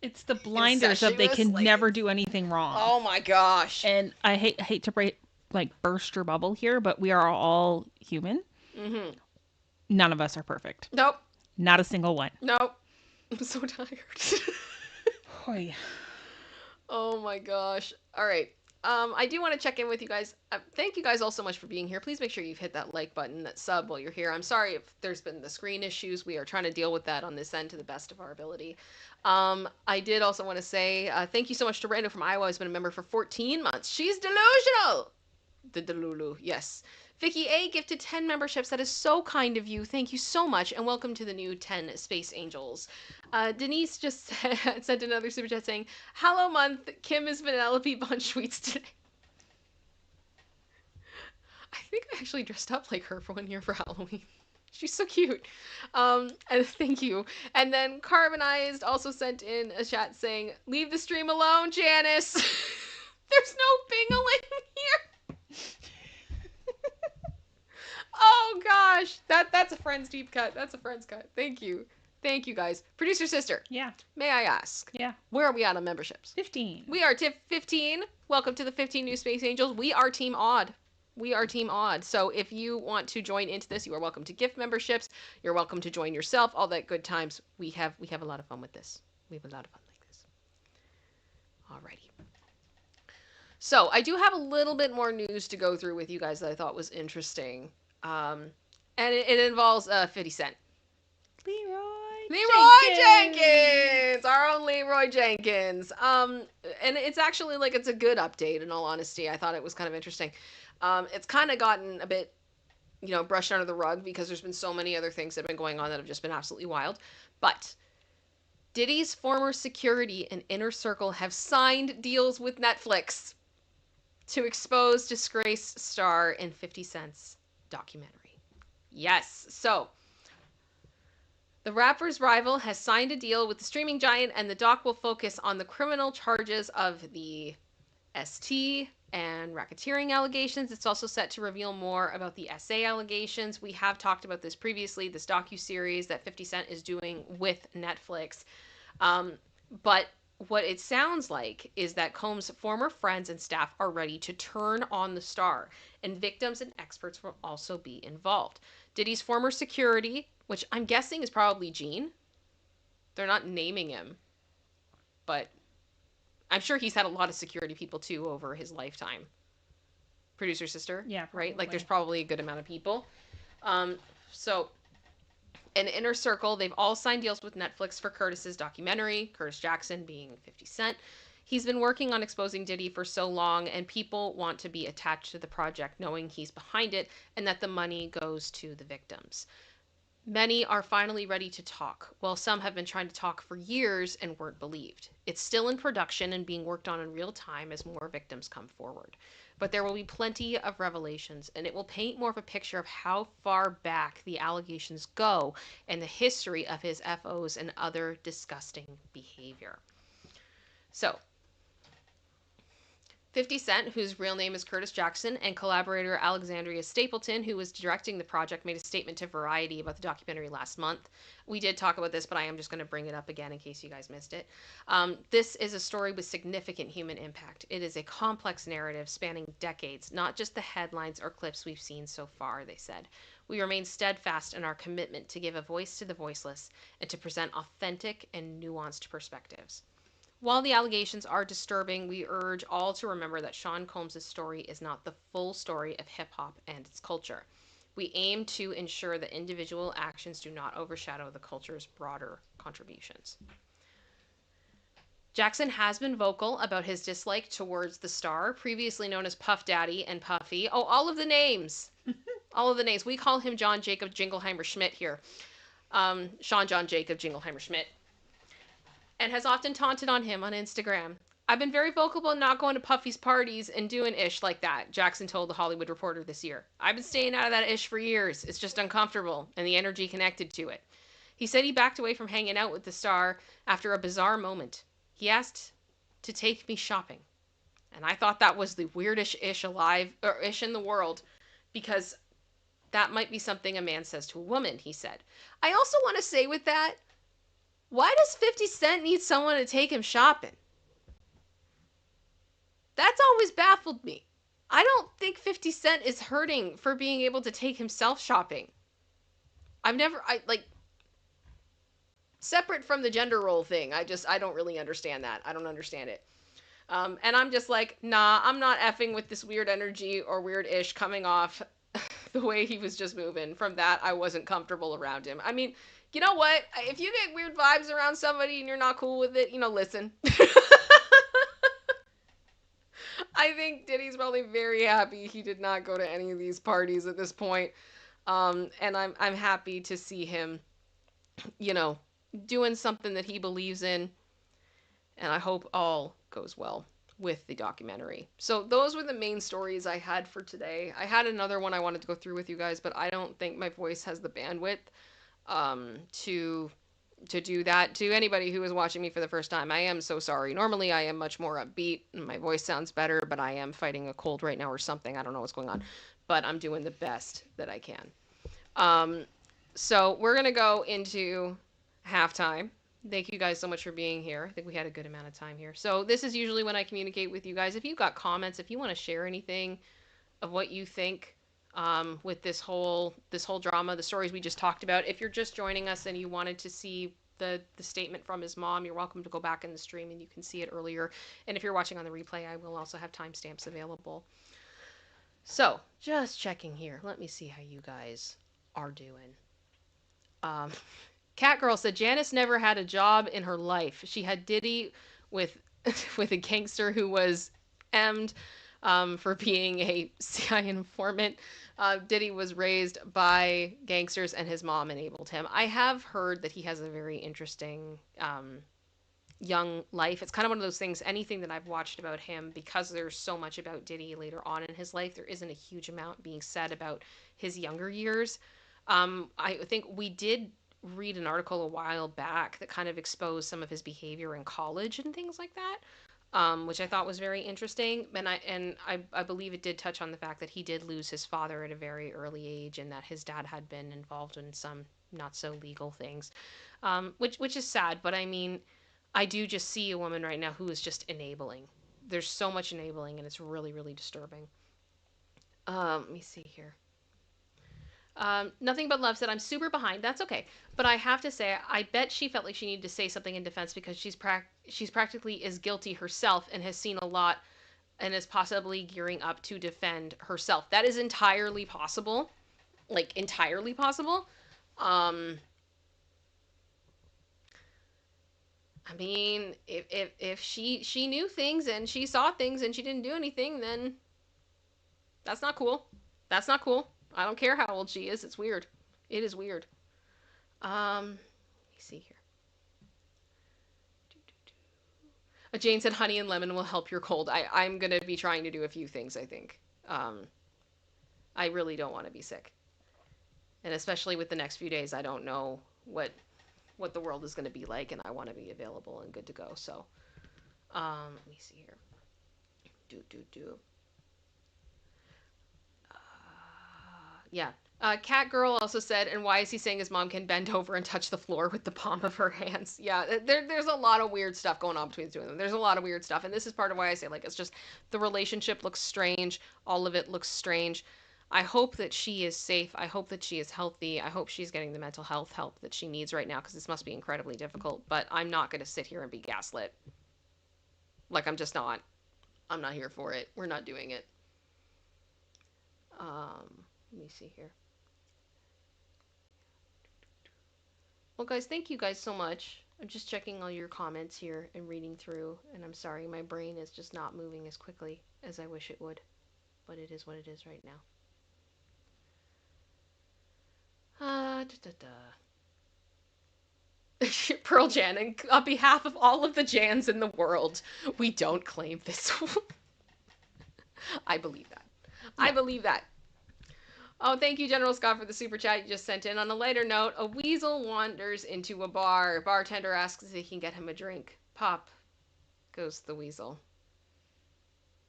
it's the blinders of they can never do anything wrong. Oh my gosh. And I hate to burst your bubble here, but we are all human. Mm-hmm. None of us are perfect. Nope. Not a single one. Nope. I'm so tired. Oy. Oh my gosh. All right. I do want to check in with you guys. Thank you guys all so much for being here. Please make sure you've hit that like button, that sub while you're here. I'm sorry if there's been the screen issues. We are trying to deal with that on this end to the best of our ability. I did also want to say thank you so much to Rando from Iowa, who's been a member for 14 months. She's delusional. The Delulu, yes. Vicky A gifted 10 memberships. That is so kind of you. Thank you so much, and welcome to the new 10 Space Angels. Denise just sent another super chat saying, "Hello month, Kim is Vanellope Bunch tweets today." I think I actually dressed up like her for 1 year for Halloween. She's so cute. And thank you. And then Carbonized also sent in a chat saying, "Leave the stream alone, Janice." There's no bingling here. Oh gosh, that's a friend's deep cut. That's a friend's cut. Thank you guys. Producer sister. Yeah. May I ask? Yeah. Where are we at on memberships? 15. We are tip 15. Welcome to the 15 new Space Angels. We are Team Odd. So if you want to join into this, you are welcome to gift memberships. You're welcome to join yourself. All that good times. We have a lot of fun with this. We have a lot of fun like this. Alrighty. So I do have a little bit more news to go through with you guys that I thought was interesting. And it involves 50 Cent. Leroy Jenkins! Our own Leroy Jenkins. And it's actually, like, it's a good update, in all honesty. I thought it was kind of interesting. It's kind of gotten a bit, brushed under the rug because there's been so many other things that have been going on that have just been absolutely wild. But Diddy's former security and inner circle have signed deals with Netflix to expose disgraced star in 50 Cent's documentary. Yes. So, the rapper's rival has signed a deal with the streaming giant, and the doc will focus on the criminal charges of the ST and racketeering allegations. It's also set to reveal more about the SA allegations. We have talked about this previously, this docuseries that 50 Cent is doing with Netflix. But what it sounds like is that Combs' former friends and staff are ready to turn on the star, and victims and experts will also be involved. Diddy's former security, which I'm guessing is probably Gene. They're not naming him, but I'm sure he's had a lot of security people too over his lifetime. Producer sister? Yeah, probably. Right? Like there's probably a good amount of people. So in Inner Circle, they've all signed deals with Netflix for Curtis's documentary, Curtis Jackson being 50 Cent. He's been working on exposing Diddy for so long, and people want to be attached to the project knowing he's behind it and that the money goes to the victims. Many are finally ready to talk, while some have been trying to talk for years and weren't believed. It's still in production and being worked on in real time as more victims come forward. But there will be plenty of revelations, and it will paint more of a picture of how far back the allegations go and the history of his FOs and other disgusting behavior. So, 50 Cent, whose real name is Curtis Jackson, and collaborator Alexandria Stapleton, who was directing the project, made a statement to Variety about the documentary last month. We did talk about this, but I am just going to bring it up again in case you guys missed it. This is a story with significant human impact. It is a complex narrative spanning decades, not just the headlines or clips we've seen so far, they said. We remain steadfast in our commitment to give a voice to the voiceless and to present authentic and nuanced perspectives. While the allegations are disturbing, we urge all to remember that Sean Combs' story is not the full story of hip hop and its culture. We aim to ensure that individual actions do not overshadow the culture's broader contributions. Jackson has been vocal about his dislike towards the star, previously known as Puff Daddy and Puffy. Oh, all of the names. All of the names. We call him John Jacob Jingleheimer Schmidt here. Sean John Jacob Jingleheimer Schmidt. And has often taunted on him on Instagram. I've been very vocal about not going to Puffy's parties and doing ish like that, Jackson told the Hollywood Reporter this year. I've been staying out of that ish for years. It's just uncomfortable, and the energy connected to it. He said he backed away from hanging out with the star after a bizarre moment. He asked to take me shopping. And I thought that was the weirdest ish alive, or ish in the world, because that might be something a man says to a woman, he said. I also want to say with that, why does 50 Cent need someone to take him shopping? That's always baffled me. I don't think 50 Cent is hurting for being able to take himself shopping. Separate from the gender role thing, I don't really understand that. I don't understand it. And I'm just like, nah, I'm not effing with this weird energy or weird ish coming off the way he was just moving. From that, I wasn't comfortable around him. I mean, you know what? If you get weird vibes around somebody and you're not cool with it, listen. I think Diddy's probably very happy he did not go to any of these parties at this point. And I'm happy to see him, doing something that he believes in. And I hope all goes well with the documentary. So those were the main stories I had for today. I had another one I wanted to go through with you guys, but I don't think my voice has the bandwidth to do that. To anybody who is watching me for the first time, I am so sorry. Normally I am much more upbeat and my voice sounds better, but I am fighting a cold right now or something. I don't know what's going on, but I'm doing the best that I can. So we're going to go into halftime. Thank you guys so much for being here. I think we had a good amount of time here. So this is usually when I communicate with you guys. If you've got comments, if you want to share anything of what you think with this whole drama, the stories we just talked about. If you're just joining us and you wanted to see the statement from his mom, you're welcome to go back in the stream and you can see it earlier. And if you're watching on the replay, I will also have timestamps available. So just checking here. Let me see how you guys are doing. Catgirl said Janice never had a job in her life. She had Diddy with with a gangster who was M'd for being a CIA informant. Diddy was raised by gangsters and his mom enabled him. I have heard that he has a very interesting young life. It's kind of one of those things, anything that I've watched about him, because there's so much about Diddy later on in his life, there isn't a huge amount being said about his younger years. I think we did read an article a while back that kind of exposed some of his behavior in college and things like that, which I thought was very interesting. And I believe it did touch on the fact that he did lose his father at a very early age, and that his dad had been involved in some not so legal things, which is sad. But I mean, I do just see a woman right now who is just enabling. There's so much enabling, and it's really, really disturbing. Let me see here. Nothing but love said, I'm super behind. That's okay. But I have to say, I bet she felt like she needed to say something in defense because she's practically is guilty herself and has seen a lot and is possibly gearing up to defend herself. That is entirely possible. Like, entirely possible. I mean, if she knew things and she saw things and she didn't do anything, then that's not cool. That's not cool. I don't care how old she is. It's weird. It is weird. Let me see here. Jane said honey and lemon will help your cold. I'm going to be trying to do a few things, I think. I really don't want to be sick. And especially with the next few days, I don't know what the world is going to be like, and I want to be available and good to go. So, let me see here. Yeah. Cat Girl also said, and why is he saying his mom can bend over and touch the floor with the palm of her hands? Yeah, there's a lot of weird stuff going on between the two of them. There's a lot of weird stuff. And this is part of why I say, like, it's just the relationship looks strange. All of it looks strange. I hope that she is safe. I hope that she is healthy. I hope she's getting the mental health help that she needs right now because this must be incredibly difficult. But I'm not going to sit here and be gaslit. Like, I'm just not. I'm not here for it. We're not doing it. Let me see here. Well, guys, thank you guys so much. I'm just checking all your comments here and reading through. And I'm sorry, my brain is just not moving as quickly as I wish it would. But it is what it is right now. Da, da, da. Pearl Jan, and on behalf of all of the Jans in the world, we don't claim this. I believe that. Yeah. I believe that. Oh, thank you, General Scott, for the super chat you just sent in. On a lighter note, a weasel wanders into a bar. Bartender asks if he can get him a drink. Pop goes the weasel.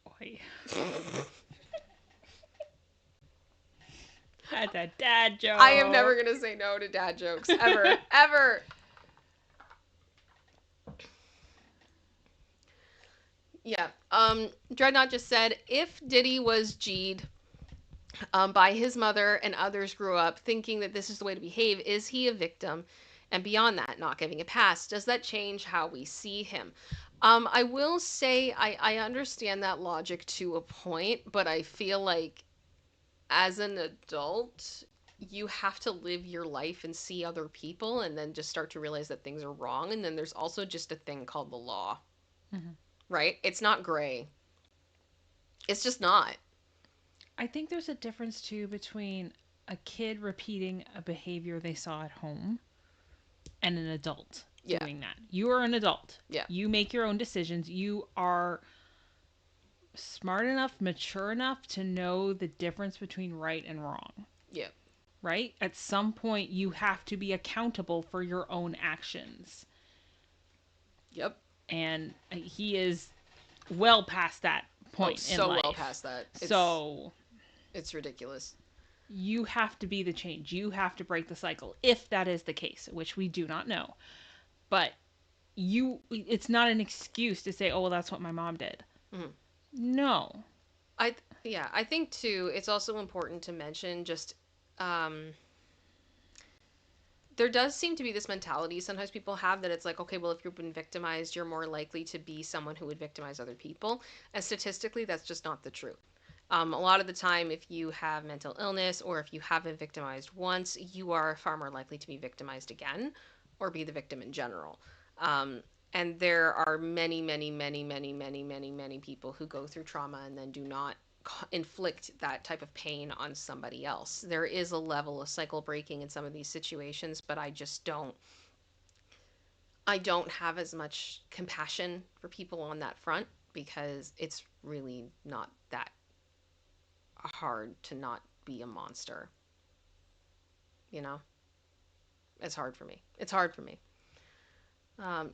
Boy. That's a dad joke. I am never going to say no to dad jokes. Ever. Ever. Yeah. Dreadnought just said, if Diddy was G'd by his mother and others grew up thinking that this is the way to behave, is he a victim? And beyond that, not giving a pass, does that change how we see him? I will say I understand that logic to a point, but I feel like as an adult, you have to live your life and see other people and then just start to realize that things are wrong. And then there's also just a thing called the law, right? It's not gray. It's just not. I think there's a difference too between a kid repeating a behavior they saw at home and an adult doing that. You are an adult. Yeah. You make your own decisions. You are smart enough, mature enough to know the difference between right and wrong. Yeah. Right? At some point, you have to be accountable for your own actions. Yep. And he is well past that point in life. So well past that. It's ridiculous. You have to be the change. You have to break the cycle, if that is the case, which we do not know. But it's not an excuse to say, oh, well, that's what my mom did. Mm-hmm. No. I think too, it's also important to mention just, there does seem to be this mentality sometimes people have that it's like, okay, well, if you've been victimized, you're more likely to be someone who would victimize other people. And statistically, that's just not the truth. A lot of the time, if you have mental illness or if you have been victimized once, you are far more likely to be victimized again or be the victim in general. And there are many, many, many, many, many, many, many people who go through trauma and then do not inflict that type of pain on somebody else. There is a level of cycle breaking in some of these situations, but I don't have as much compassion for people on that front because it's really not that hard to not be a monster. You know? It's hard for me. It's hard for me.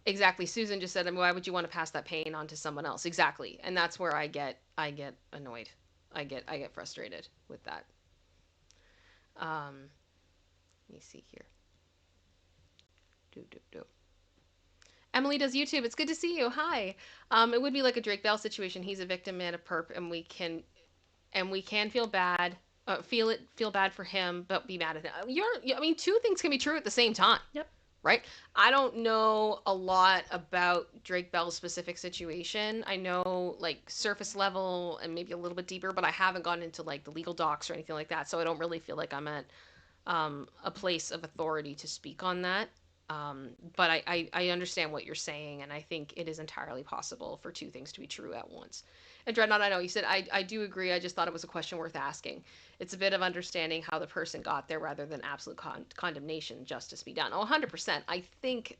Exactly. Susan just said, why would you want to pass that pain on to someone else? Exactly. And that's where I get annoyed. I get frustrated with that. Let me see here. Emily does YouTube. It's good to see you. Hi. It would be like a Drake Bell situation. He's a victim and a perp, and we can feel bad, feel bad for him, but be mad at him. Two things can be true at the same time. Yep. Right? I don't know a lot about Drake Bell's specific situation. I know like surface level and maybe a little bit deeper, but I haven't gone into like the legal docs or anything like that. So I don't really feel like I'm at a place of authority to speak on that. But I understand what you're saying, and I think it is entirely possible for two things to be true at once. And Dreadnought, I know you said, I do agree. I just thought it was a question worth asking. It's a bit of understanding how the person got there rather than absolute condemnation, justice be done. Oh, 100%. I think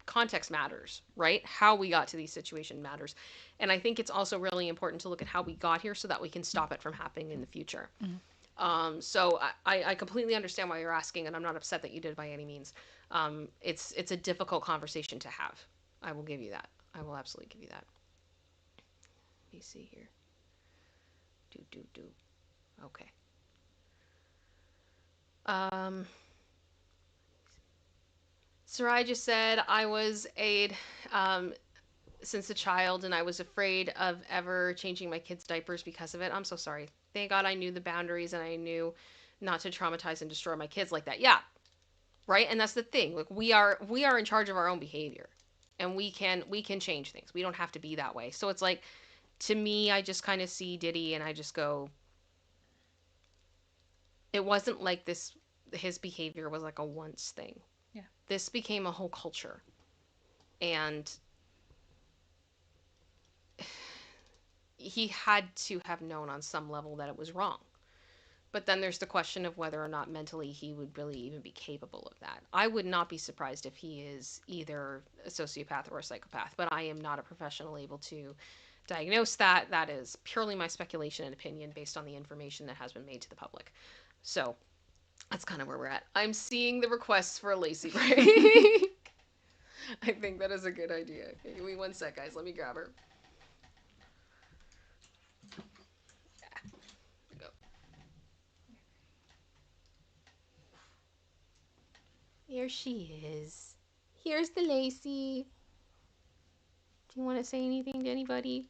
context matters, right? How we got to these situations matters. And I think it's also really important to look at how we got here so that we can stop it from happening in the future. Mm-hmm. So I completely understand why you're asking, and I'm not upset that you did by any means. It's a difficult conversation to have. I will give you that. I will absolutely give you that. Let me see here. Okay. Sarai just said I was aid. since a child, and I was afraid of ever changing my kids' diapers because of it. I'm so sorry. Thank God I knew the boundaries and I knew not to traumatize and destroy my kids like that. Yeah, right? And that's the thing. Like we are in charge of our own behavior. And we can change things. We don't have to be that way. So it's like to me, I just kind of see Diddy and I just go, it wasn't like this his behavior was like a once thing. Yeah. This became a whole culture. And he had to have known on some level that it was wrong. But then there's the question of whether or not mentally he would really even be capable of that. I would not be surprised if he is either a sociopath or a psychopath, but I am not a professional able to diagnose that. That is purely my speculation and opinion based on the information that has been made to the public. So that's kind of where we're at. I'm seeing the requests for a Lacey break. I think that is a good idea. Okay, give me one sec, guys. Let me grab her. Go. Here she is. Here's the Lacey. Do you want to say anything to anybody?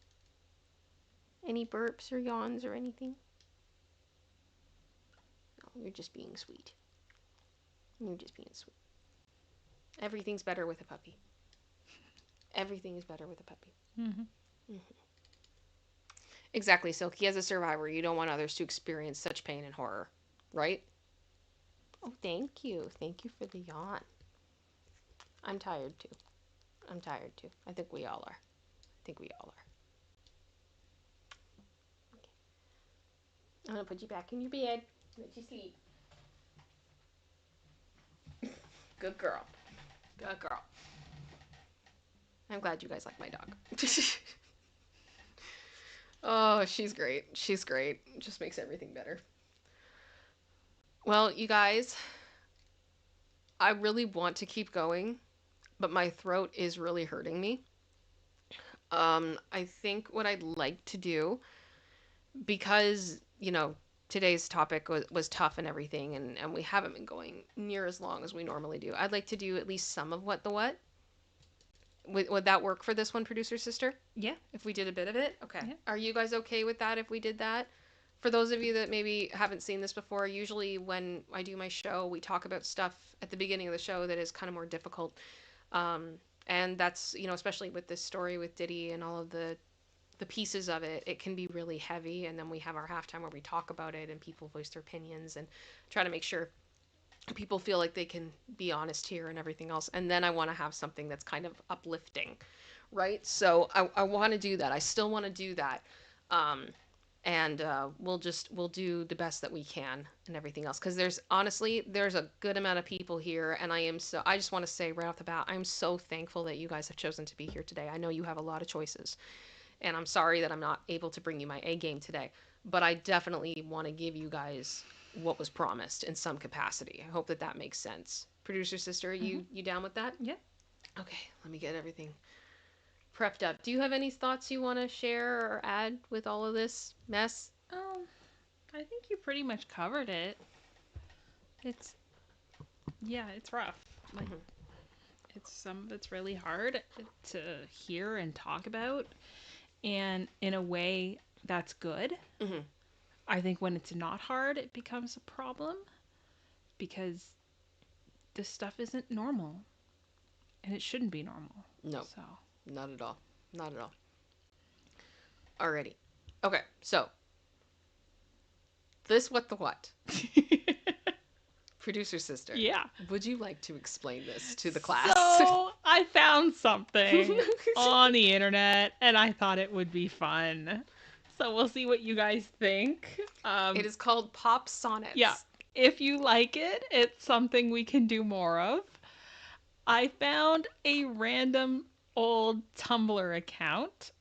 Any burps or yawns or anything? No, you're just being sweet. You're just being sweet. Everything's better with a puppy. Everything is better with a puppy. Mm-hmm. Mm-hmm. Exactly, Silky. As a survivor, you don't want others to experience such pain and horror, right? Oh, thank you. Thank you for the yawn. I'm tired too. I'm tired too. I think we all are. I think we all are. Okay. I'm gonna put you back in your bed. Let you sleep. Good girl. Good girl. I'm glad you guys like my dog. Oh, she's great. She's great. It just makes everything better. Well, you guys, I really want to keep going, but my throat is really hurting me. I think what I'd like to do, because, today's topic was tough and everything, and we haven't been going near as long as we normally do. I'd like to do at least some of What the What. Would that work for this one, producer sister? Yeah. If we did a bit of it? Okay. Yeah. Are you guys okay with that if we did that? For those of you that maybe haven't seen this before, usually when I do my show, we talk about stuff at the beginning of the show that is kind of more difficult. Um, and that's, especially with this story with Diddy and all of the pieces of it, it can be really heavy. And then we have our halftime where we talk about it and people voice their opinions and try to make sure people feel like they can be honest here and everything else. And then I want to have something that's kind of uplifting, right? So I want to do that. I still want to do that. Um, and we'll do the best that we can and everything else, because there's a good amount of people here, and I just want to say right off the bat, I'm so thankful that you guys have chosen to be here today. I know you have a lot of choices, and I'm sorry that I'm not able to bring you my A game today, but I definitely want to give you guys what was promised in some capacity. I hope that that makes sense. Producer sister, you down with that? Yeah. Okay, let me get everything prepped up. Do you have any thoughts you want to share or add with all of this mess? I think you pretty much covered it. It's it's rough. Like it's really hard to hear and talk about, and in a way that's good. Mm-hmm. I think when it's not hard, it becomes a problem because this stuff isn't normal, and it shouldn't be normal. No, So not at all. Not at all. Alrighty. Okay, so this What the What? Producer sister. yeah. Would you like to explain this to the class? So I found something on the internet, and I thought it would be fun. So we'll see what you guys think. It is called Pop Sonnets. Yeah. If you like it, it's something we can do more of. I found a random old Tumblr account.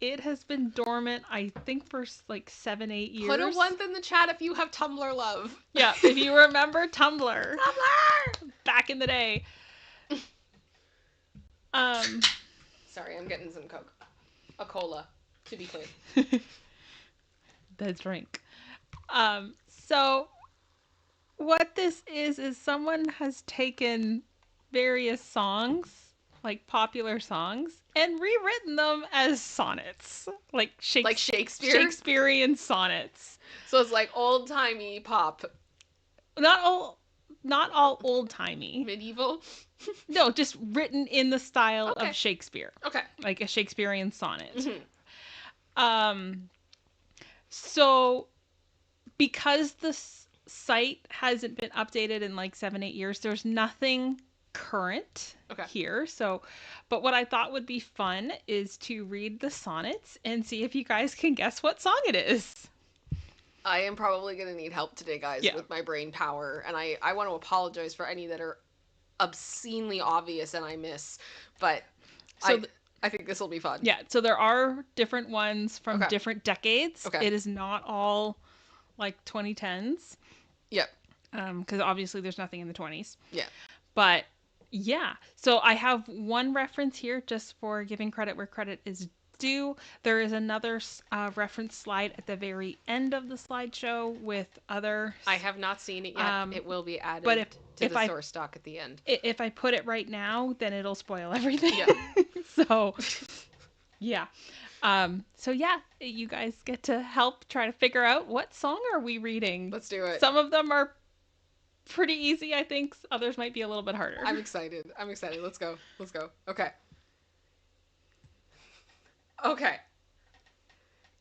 It has been dormant, I think, for like 7-8 years. Put a 1 in the chat if you have Tumblr love. Yeah, if you remember Tumblr. Tumblr! Back in the day. Sorry, I'm getting some Coke. A cola, to be clear. The drink. So what this is someone has taken various songs like popular songs and rewritten them as sonnets, like Like Shakespeare? Shakespearean sonnets. So it's like old-timey pop. Not all old timey. Medieval? No, just written in the style Okay. of Shakespeare, Okay. like a Shakespearean sonnet. Mm-hmm. So because the site hasn't been updated in like 7-8 years, there's nothing current here. So, but what I thought would be fun is to read the sonnets and see if you guys can guess what song it is. I am probably going to need help today, guys, with my brain power. And I want to apologize for any that are obscenely obvious and I miss. But so I think this will be fun. Yeah, so there are different ones from different decades. Okay. It is not all like 2010s. Yep. Because obviously there's nothing in the 20s. Yeah. But yeah, so I have one reference here just for giving credit where credit is due. There is another reference slide at the very end of the slideshow with other. I have not seen it yet. It will be added to the source doc at the end. If I put it right now, then it'll spoil everything. Yeah. So, yeah. So yeah, you guys get to help try to figure out what song are we reading. Let's do it. Some of them are pretty easy, I think. Others might be a little bit harder. I'm excited. Let's go. Okay. Okay.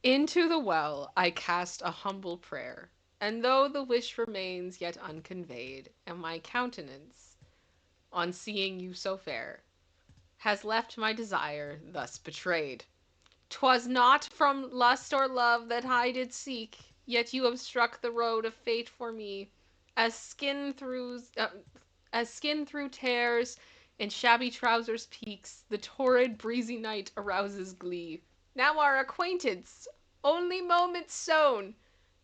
Into the well I cast a humble prayer, and though the wish remains yet unconveyed, and my countenance, on seeing you so fair, has left my desire thus betrayed. 'Twas not from lust or love that I did seek, yet you have struck the road of fate for me, as skin through tears and shabby trousers peaks, the torrid breezy night arouses glee. Now our acquaintance, only moments sown,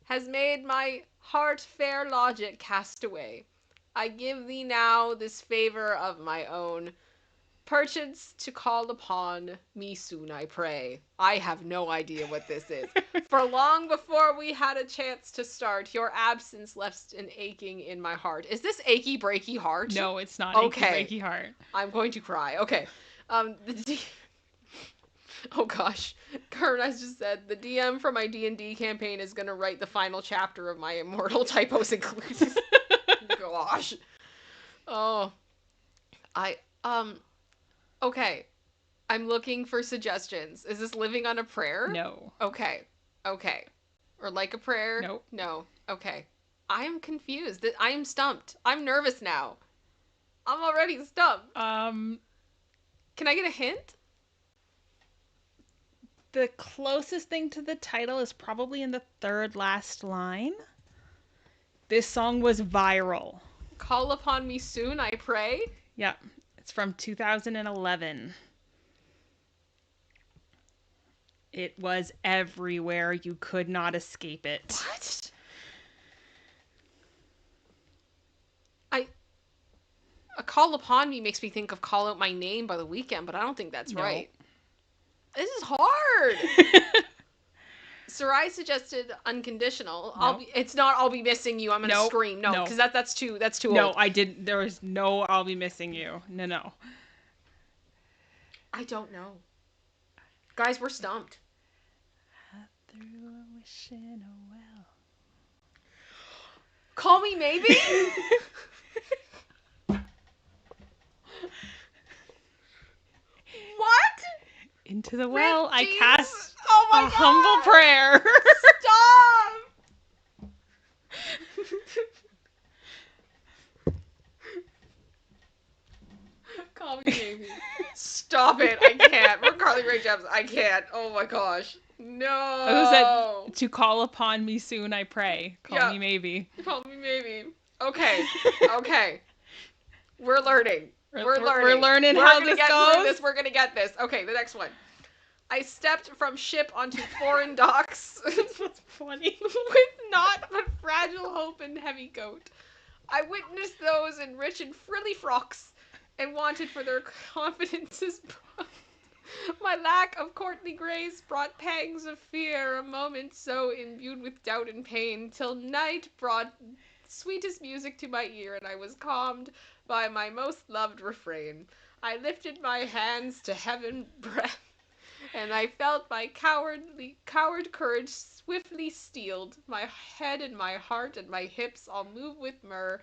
has made my heart fair logic cast away. I give thee now this favor of my own, perchance to call upon me soon, I pray. I have no idea what this is. For long before we had a chance to start, your absence left an aching in my heart. Is this achy breaky heart? No, it's not achy breaky heart. I'm going to cry. Okay. Oh gosh. Kurt has just said, the DM for my D&D campaign is going to write the final chapter of my immortal typos included. Gosh. Oh. Okay. I'm looking for suggestions. Is this living on a prayer? No. Okay. Or like a prayer? Nope. No. Okay. I am confused. I am stumped. I'm nervous now. I'm already stumped. Can I get a hint? The closest thing to the title is probably in the third last line. This song was viral. Call upon me soon, I pray. Yep. It's from 2011. It was everywhere. You could not escape it. What? A Call Upon Me makes me think of Call Out My Name by The Weeknd, but I don't think that's right. This is hard. Sarai suggested Unconditional. No. It's not I'll Be Missing You. I'm going to scream. No, because that's too old. No, I didn't. There was no I'll Be Missing You. No. I don't know. Guys, we're stumped. I threw a wish in a well. Call Me Maybe? What? Into the well I Jesus. cast God. humble prayer. Stop! Call me maybe. Stop it. I can't. We're Carly Rae Jepsen. I can't. Oh my gosh. No. I said, to call upon me soon I pray. Call me maybe. Call me maybe. Okay. We're learning. We're learning how this goes. We're gonna get this. Okay, the next one. I stepped from ship onto foreign docks. What's funny? With naught but fragile hope and heavy coat. I witnessed those in rich and frilly frocks, and wanted for their confidences. My lack of courtly grace brought pangs of fear, a moment so imbued with doubt and pain, till night brought sweetest music to my ear, and I was calmed by my most loved refrain. I lifted my hands to heaven breath, and I felt my coward courage swiftly steeled. My head and my heart and my hips all move with myrrh,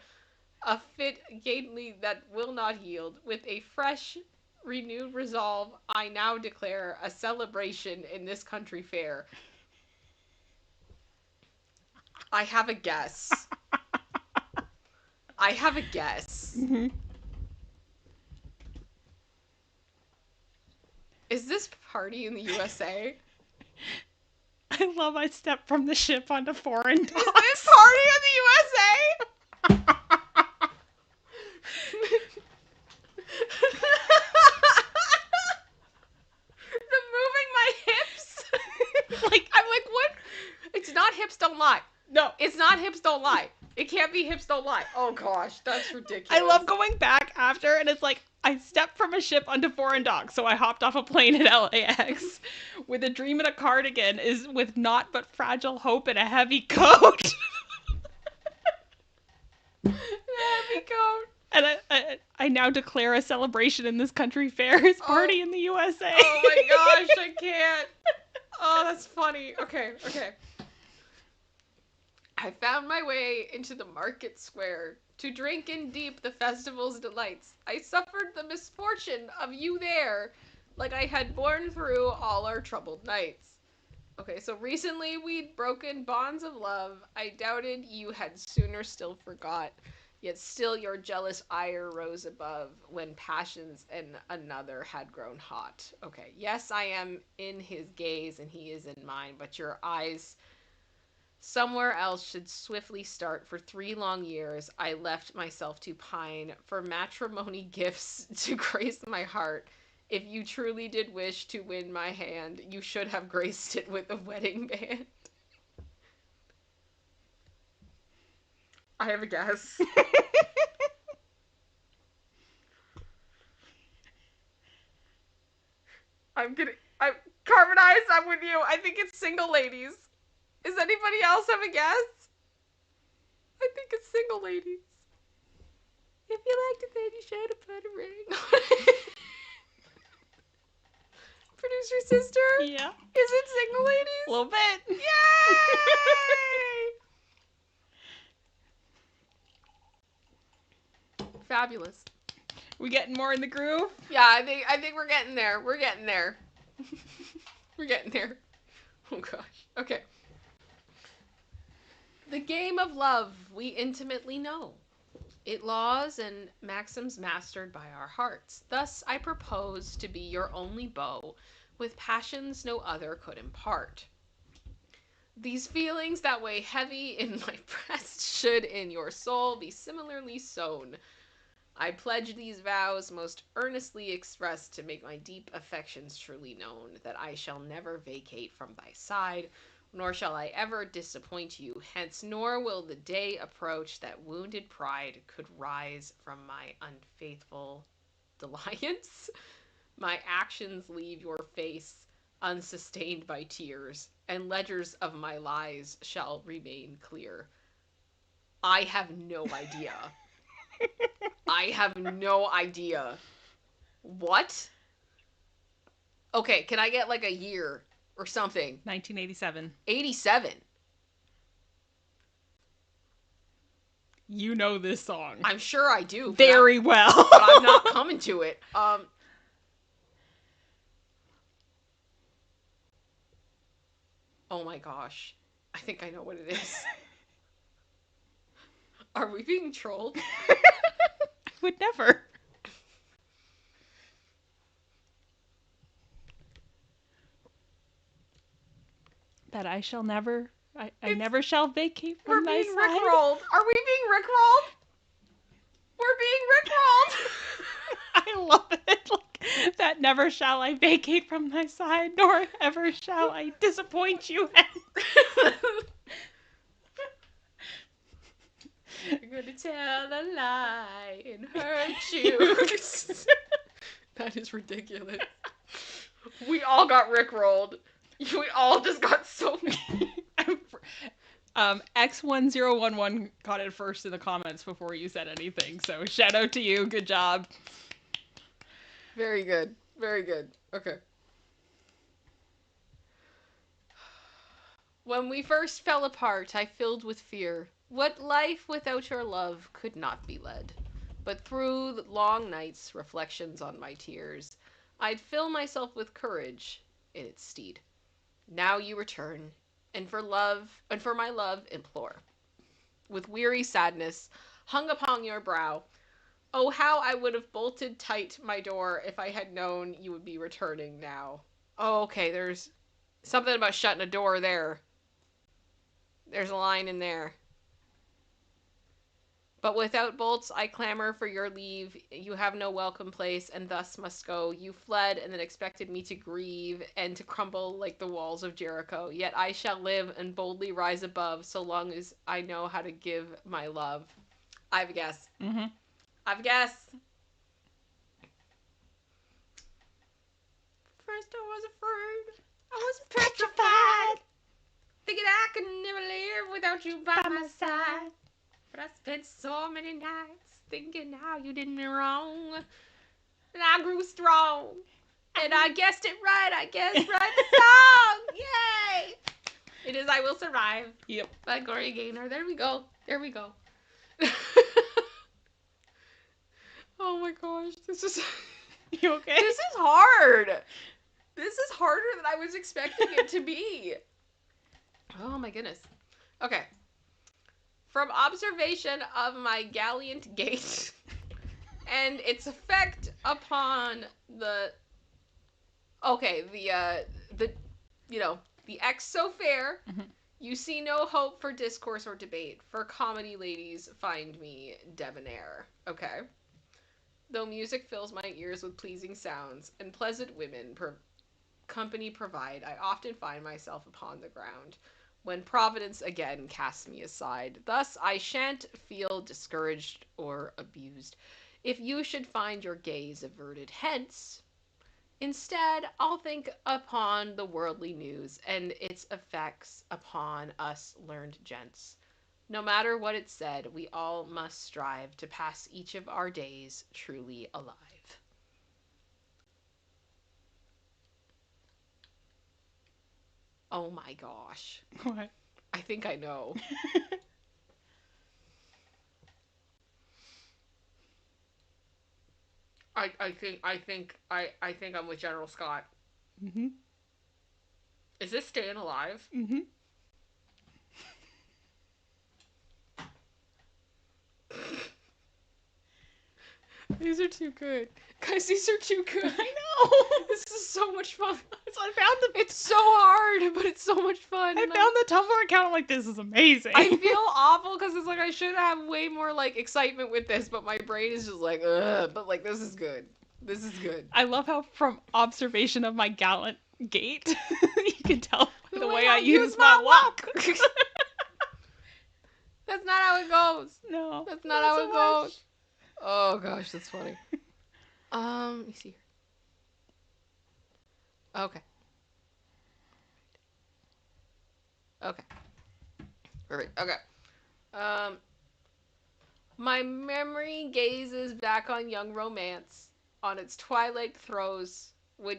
a fit gainly that will not yield. With a fresh, renewed resolve, I now declare a celebration in this country fair. I have a guess. I have a guess. Mm-hmm. Is this Party in the USA? I love I stepped from the ship onto foreign docks. Is this Party in the USA? The moving my hips. Like, I'm like, what? It's not Hips Don't Lie. no. It's not Hips Don't Lie. It can't be Hips Don't Lie. Oh gosh, that's ridiculous. I love going back after, and it's like, I stepped from a ship onto foreign docks, so I hopped off a plane at LAX with a dream and a cardigan is with naught but fragile hope and a heavy coat. Heavy coat. And I now declare a celebration in this country fair is Party in the USA. Oh my gosh, I can't. Oh, that's funny. Okay. I found my way into the market square to drink in deep the festival's delights. I suffered the misfortune of you there, like I had borne through all our troubled nights. Okay, so recently we'd broken bonds of love. I doubted you had sooner still forgot, yet still your jealous ire rose above when passions in another had grown hot. Okay, yes, I am in his gaze and he is in mine, but your eyes somewhere else should swiftly start. For 3 long years I left myself to pine for matrimony gifts to grace my heart. If you truly did wish to win my hand, you should have graced it with a wedding band. I have a guess. Carbon Eyes, I'm with you. I think it's Single Ladies. Does anybody else have a guess? I think it's Single Ladies. If you liked it, then you should have put a ring. Producer sister? Yeah. Is it Single Ladies? A little bit. Yay! Fabulous. We getting more in the groove? Yeah, I think we're getting there. We're getting there. We're getting there. Oh gosh. Okay. The game of love we intimately know. It laws and maxims mastered by our hearts. Thus I propose to be your only bow, with passions no other could impart. These feelings that weigh heavy in my breast should in your soul be similarly sown. I pledge these vows most earnestly expressed to make my deep affections truly known, that I shall never vacate from thy side, nor shall I ever disappoint you hence, nor will the day approach that wounded pride could rise from my unfaithful dalliance. My actions leave your face unsustained by tears, and ledgers of my lies shall remain clear. I have no idea. I have no idea. What? Okay, can I get like a year or something? 1987. 87. You know this song. I'm sure I do. Very well. But I'm not coming to it. Oh my gosh. I think I know what it is. Are we being trolled? I would never. That I shall never, I never shall vacate from thy side. We're being rickrolled. Are we being rickrolled? We're being rickrolled. I love it. Like, that never shall I vacate from thy side, nor ever shall I disappoint you. You're gonna tell a lie and hurt you. That is ridiculous. We all got rickrolled. We all just got so X1011 got it first in the comments before you said anything. So shout out to you. Good job. Very good. Very good. Okay. When we first fell apart, I filled with fear. What life without your love could not be led. But through the long nights, reflections on my tears, I'd fill myself with courage in its stead. Now you return, and for my love implore. With weary sadness hung upon your brow, oh, how I would have bolted tight my door if I had known you would be returning now. Oh, okay, there's something about shutting a door there. There's a line in there. But without bolts I clamor for your leave. You have no welcome place, and thus must go. You fled, and then expected me to grieve, and to crumble like the walls of Jericho. Yet I shall live, and boldly rise above, so long as I know how to give my love. I have a guess. Mm-hmm. I have a guess. First I was afraid. I was petrified. Thinking I could never live without you by my side. But I spent so many nights thinking how you did me wrong. And I grew strong. And I guessed it right. I guessed right the song. Yay! It is I Will Survive. Yep. By Gloria Gaynor. There we go. There we go. Oh my gosh. This is... You okay? This is hard. This is harder than I was expecting it to be. Oh my goodness. Okay. From observation of my gallant gait and its effect upon the ex so fair, you see no hope for discourse or debate. For comedy ladies find me debonair. Okay. Though music fills my ears with pleasing sounds and pleasant women company provide, I often find myself upon the ground when Providence again casts me aside. Thus I shan't feel discouraged or abused if you should find your gaze averted hence. Instead, I'll think upon the worldly news and its effects upon us learned gents. No matter what it said, we all must strive to pass each of our days truly alive. Oh my gosh. What? I think I know. I think I'm with General Scott. Mm-hmm. Is this Staying Alive? Mm-hmm. These are too good. Guys, these are too good. I know. This is so much fun. So I found the It's so hard, but it's so much fun. I found the Tumblr account. I'm like, this is amazing. I feel awful because it's like I should have way more like excitement with this, but my brain is just like, ugh. But like, this is good. This is good. I love how from observation of my gallant gait, you can tell by the way I use my walk. That's not how it goes. No, That's not how it goes. Oh gosh, that's funny. Let me see here. Okay. Okay. Perfect. Okay. My memory gazes back on young romance, on its twilight throes, when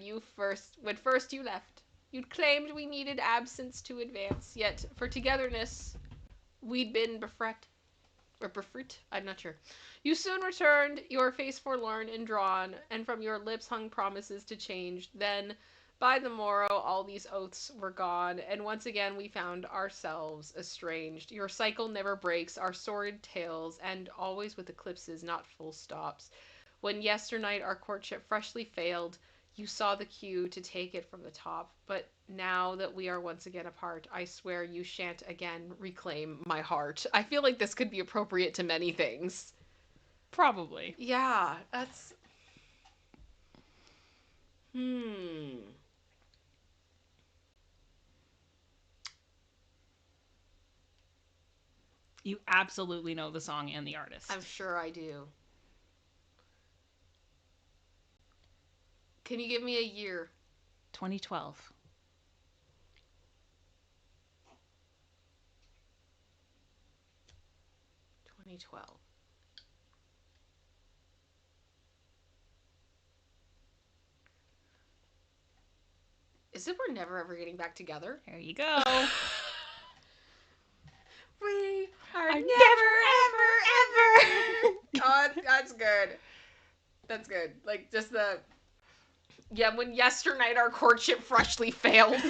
first you left. You'd claimed we needed absence to advance, yet for togetherness, we'd been befret. Or befruit? I'm not sure. You soon returned, your face forlorn and drawn, and from your lips hung promises to change. Then, by the morrow, all these oaths were gone, and once again we found ourselves estranged. Your cycle never breaks, our sordid tales, and always with eclipses, not full stops. When yesternight our courtship freshly failed, you saw the cue to take it from the top. But now that we are once again apart, I swear you shan't again reclaim my heart. I feel like this could be appropriate to many things. Probably. Yeah, that's... You absolutely know the song and the artist. I'm sure I do. Can you give me a year? 2012. 2012. Is it we're never ever getting back together? There you go. We are never ever. God, that's good. That's good. Like just the when yesternight our courtship freshly failed. I'm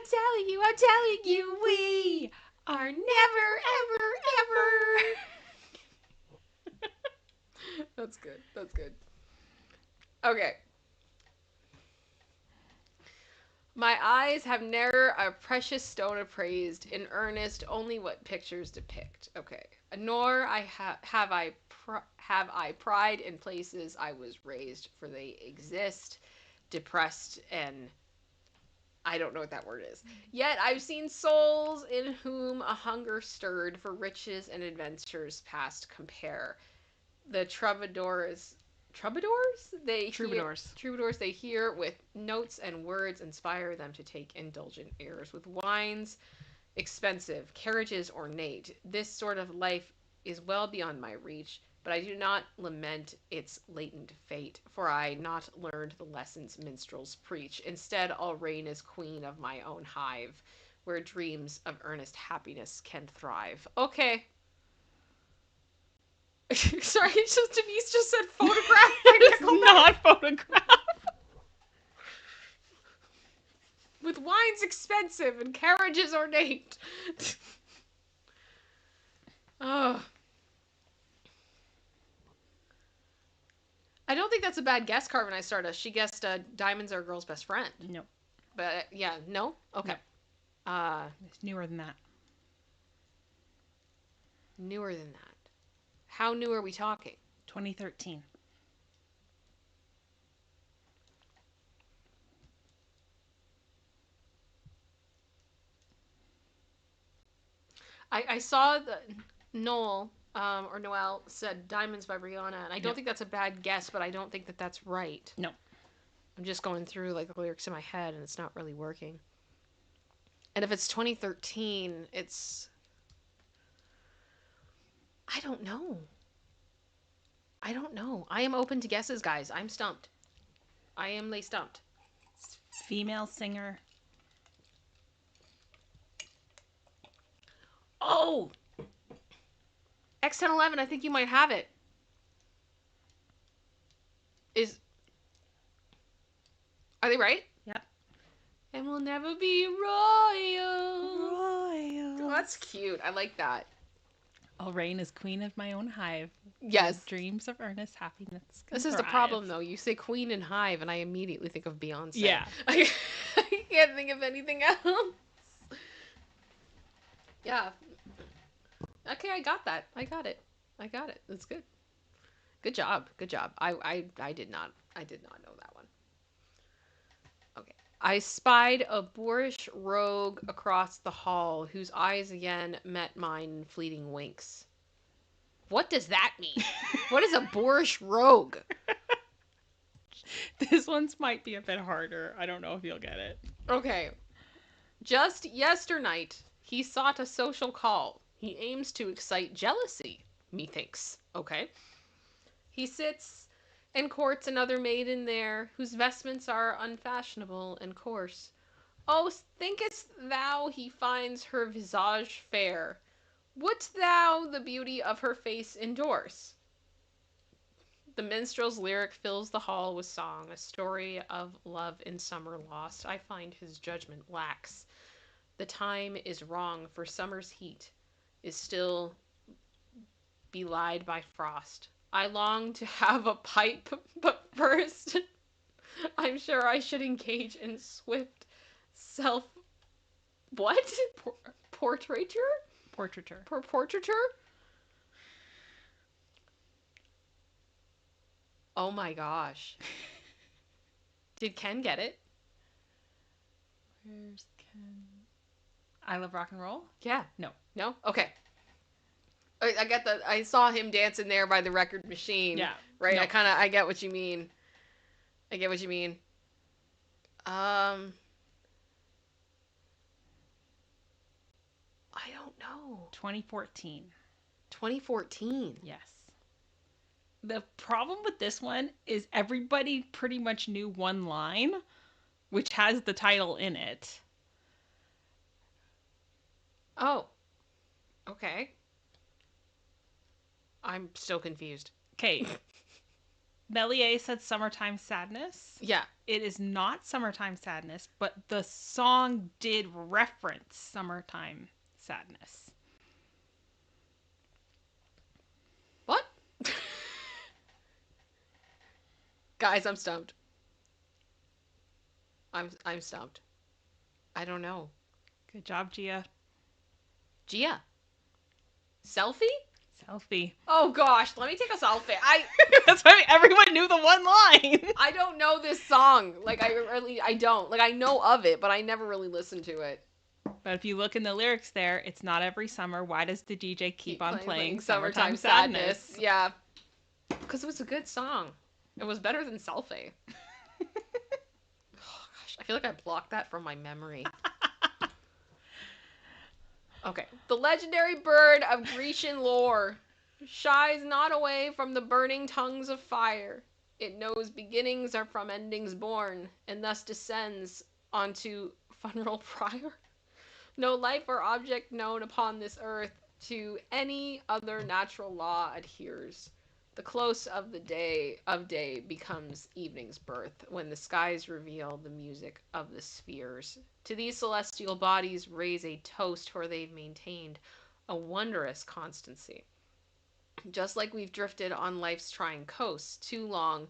telling you, we are never ever ever. That's good. That's good. Okay. My eyes have ne'er a precious stone appraised, in earnest only what pictures depict. Okay. Nor have I pride in places I was raised, for they exist, depressed and I don't know what that word is. Yet I've seen souls in whom a hunger stirred for riches and adventures past compare. The troubadours they hear with notes and words inspire them to take indulgent airs with wines expensive, carriages ornate. This sort of life is well beyond my reach, but I do not lament its latent fate, for I not learned the lessons minstrels preach. Instead, I'll reign as queen of my own hive, where dreams of earnest happiness can thrive. Okay. Sorry, Denise just said photograph by Nickelback. Not photograph. With wines expensive and carriages ornate. Oh. I don't think that's a bad guess, Carvin. I Stardust. She guessed diamonds are a girl's best friend. No. But yeah, no? Okay. No. It's newer than that. Newer than that. How new are we talking? 2013. I saw the Noel or Noel said Diamonds by Rihanna, and I don't think that's a bad guess, but I don't think that that's right. No. I'm just going through like the lyrics in my head, and it's not really working. And if it's 2013, it's... I don't know. I am open to guesses, guys. I'm stumped. I am lay stumped. Female singer. Oh! X1011, I think you might have it. Are they right? Yep. And we'll never be royal. Royal. Oh, that's cute. I like that. I'll reign as queen of my own hive. Yes. Dreams of earnest happiness. This is the problem, though. You say queen and hive, and I immediately think of Beyonce. Yeah. I can't think of anything else. Yeah. Okay, I got that. I got it. That's good. Good job. I did not know that one. Okay. I spied a boorish rogue across the hall, whose eyes again met mine in fleeting winks. What does that mean? What is a boorish rogue? This one's might be a bit harder. I don't know if you'll get it. Okay. Just yesternight, he sought a social call. He aims to excite jealousy, methinks. Okay. He sits and courts another maiden there, whose vestments are unfashionable and coarse. Oh, thinkest thou he finds her visage fair? Wouldst thou the beauty of her face endorse? The minstrel's lyric fills the hall with song, a story of love in summer lost. I find his judgment lacks. The time is wrong, for summer's heat is still belied by frost. I long to have a pipe, but first I'm sure I should engage in swift self... What? Portraiture? Portraiture. Portraiture? Oh my gosh. Did Ken get it? Where's Ken? I Love Rock and Roll? Yeah. No. No? Okay. I get that. I saw him dancing there by the record machine. Yeah. Right? No. I get what you mean. I don't know. 2014. 2014. Yes. The problem with this one is everybody pretty much knew one line, which has the title in it. Oh. Okay. I'm still confused. Okay. Melier said Summertime Sadness. Yeah. It is not Summertime Sadness, but the song did reference Summertime Sadness. What? Guys, I'm stumped. I'm stumped. I don't know. Good job, Gia. Gia. Selfie? Selfie. Oh gosh, let me take a selfie. That's why everyone knew the one line. I don't know this song. Like I don't. Like I know of it, but I never really listened to it. But if you look in the lyrics there, it's not every summer. Why does the DJ keep on playing Summertime Sadness? Yeah. Because it was a good song. It was better than Selfie. Oh gosh, I feel like I blocked that from my memory. Okay. The legendary bird of Grecian lore shies not away from the burning tongues of fire. It knows beginnings are from endings born, and thus descends onto funeral pyre. No life or object known upon this earth to any other natural law adheres. The close of the day becomes evening's birth, when the skies reveal the music of the spheres. To these celestial bodies raise a toast, for they've maintained a wondrous constancy. Just like we've drifted on life's trying coasts, too long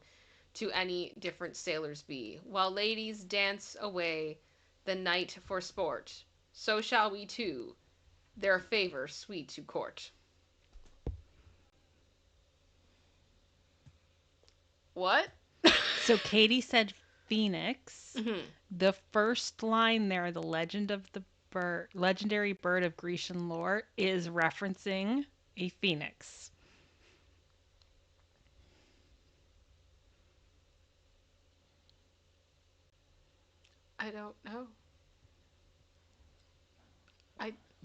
to any different sailors be. While ladies dance away the night for sport, so shall we too, their favor sweet to court. What? So Katie said Phoenix. Mm-hmm. The first line there, the legendary bird of Grecian lore, is referencing a phoenix. I don't know.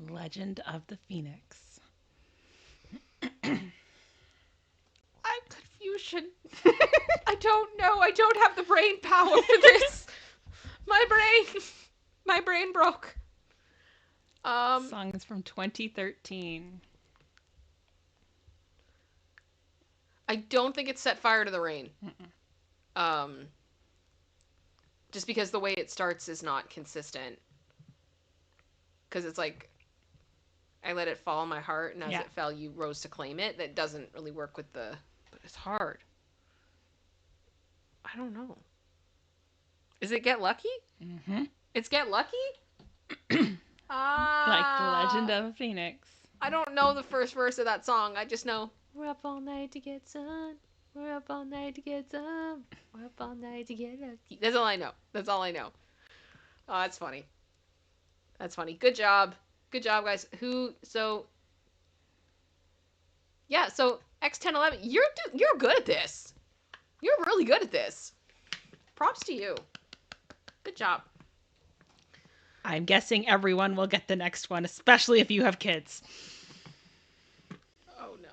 Legend of the Phoenix. I'm confusion. I don't know. I don't have the brain power for this. My brain broke. Song is from 2013. I don't think it's Set Fire to the Rain. Just because the way it starts is not consistent. Because it's like, I let it fall in my heart, and as it fell, you rose to claim it. That doesn't really work with the... But it's hard. I don't know. Is it Get Lucky? Mm-hmm. It's Get Lucky? Like the Legend of a Phoenix. I don't know the first verse of that song. I just know, we're up all night to get sun. We're up all night to get some. We're up all night to get lucky. That's all I know. That's all I know. Oh, that's funny. That's funny. Good job. Good job, guys. Yeah, so X1011, you're good at this. You're really good at this. Props to you. Good job. I'm guessing everyone will get the next one, especially if you have kids. Oh, no.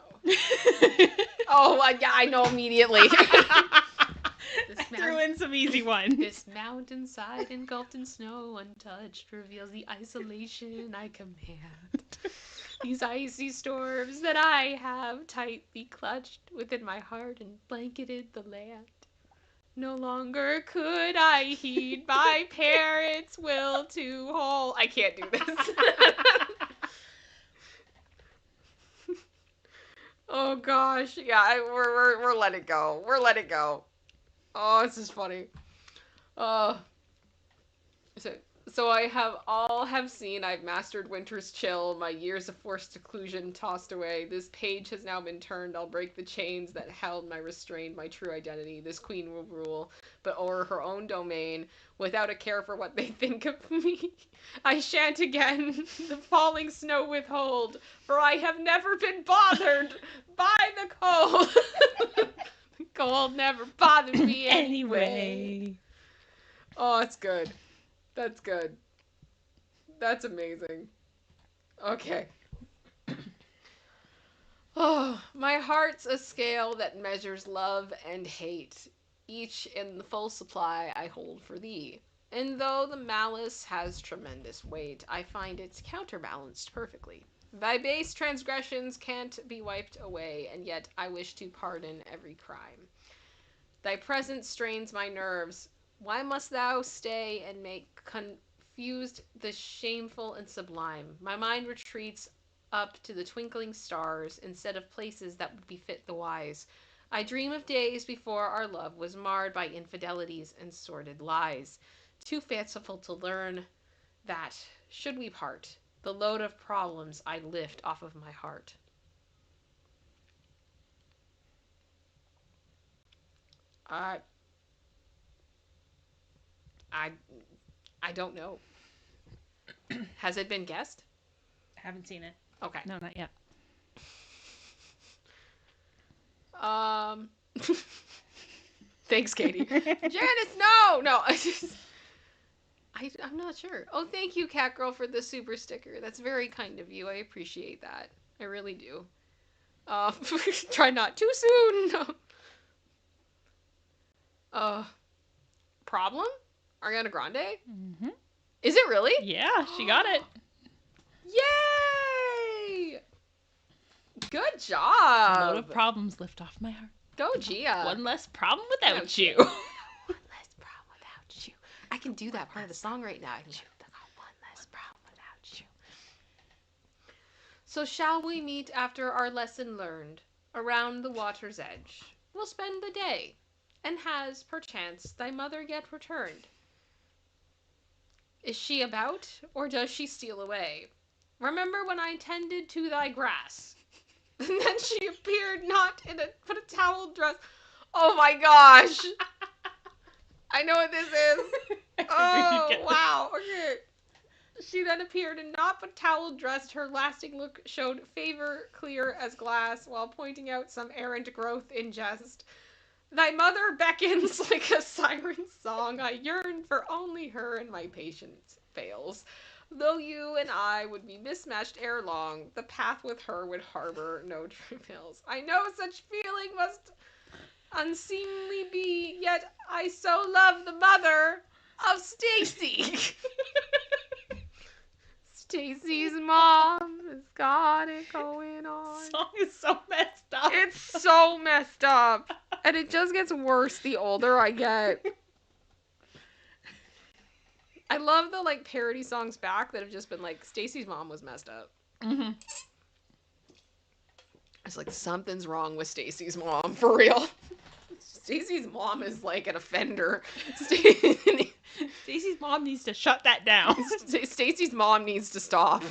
Oh, yeah, I know immediately. I threw in some easy ones. This mountainside engulfed in snow untouched reveals the isolation I command. These icy storms that I have tightly clutched within my heart and blanketed the land. No longer could I heed my parents' will to hold. I can't do this. Oh gosh, yeah, we're letting it go. We're letting it go. Oh, this is funny. So I've seen, I've mastered winter's chill, my years of forced seclusion tossed away. This page has now been turned, I'll break the chains that held my restrained, my true identity. This queen will rule, but o'er her own domain, without a care for what they think of me. I shan't again the falling snow withhold, for I have never been bothered by the cold. The cold never bothered me anyway. Oh, it's good. That's good. That's amazing. Okay. Oh, my heart's a scale that measures love and hate, each in the full supply I hold for thee. And though the malice has tremendous weight, I find it's counterbalanced perfectly. Thy base transgressions can't be wiped away, and yet I wish to pardon every crime. Thy presence strains my nerves. Why must thou stay and make confused the shameful and sublime? My mind retreats up to the twinkling stars instead of places that would befit the wise. I dream of days before our love was marred by infidelities and sordid lies. Too fanciful to learn that, should we part, the load of problems I lift off of my heart. I I I don't know. Has it been guessed? Haven't seen it. Okay. No, not yet. Um. Thanks, Katie. Janice, no, no. I'm not sure. Oh, thank you, Cat Girl, for the super sticker. That's very kind of you. I appreciate that. I really do. Try not too soon. No. Uh, problem? Ariana Grande? Mm-hmm. Is it really? Yeah, she got it. Yay! Good A job. load of problems lift off my heart. Go, Gia. One less problem without you. One less problem without you. I can do that part of the song right now. I can do one less problem without you. So shall we meet after our lesson learned, around the water's edge? We'll spend the day. And has, perchance, thy mother yet returned? Is she about, or does she steal away? Remember when I tended to thy grass? And then she appeared not in but a towel dress. Oh my gosh! I know what this is. Oh, wow. Okay. She then appeared in naught but towel dressed. Her lasting look showed favor clear as glass, while pointing out some errant growth in jest. Thy mother beckons like a siren's song. I yearn for only her, and my patience fails. Though you and I would be mismatched ere long, the path with her would harbor no travails. I know such feeling must unseemly be, yet I so love the mother of Stacy. Stacy's mom has got it going on. This song is so messed up. It's so messed up. And it just gets worse the older I get. I love the like parody songs back that have just been like, Stacy's mom was messed up. Mm-hmm. It's like something's wrong with Stacy's mom, for real. Stacy's mom is like an offender. Stacy's mom needs to shut that down. Stacy's mom needs to stop.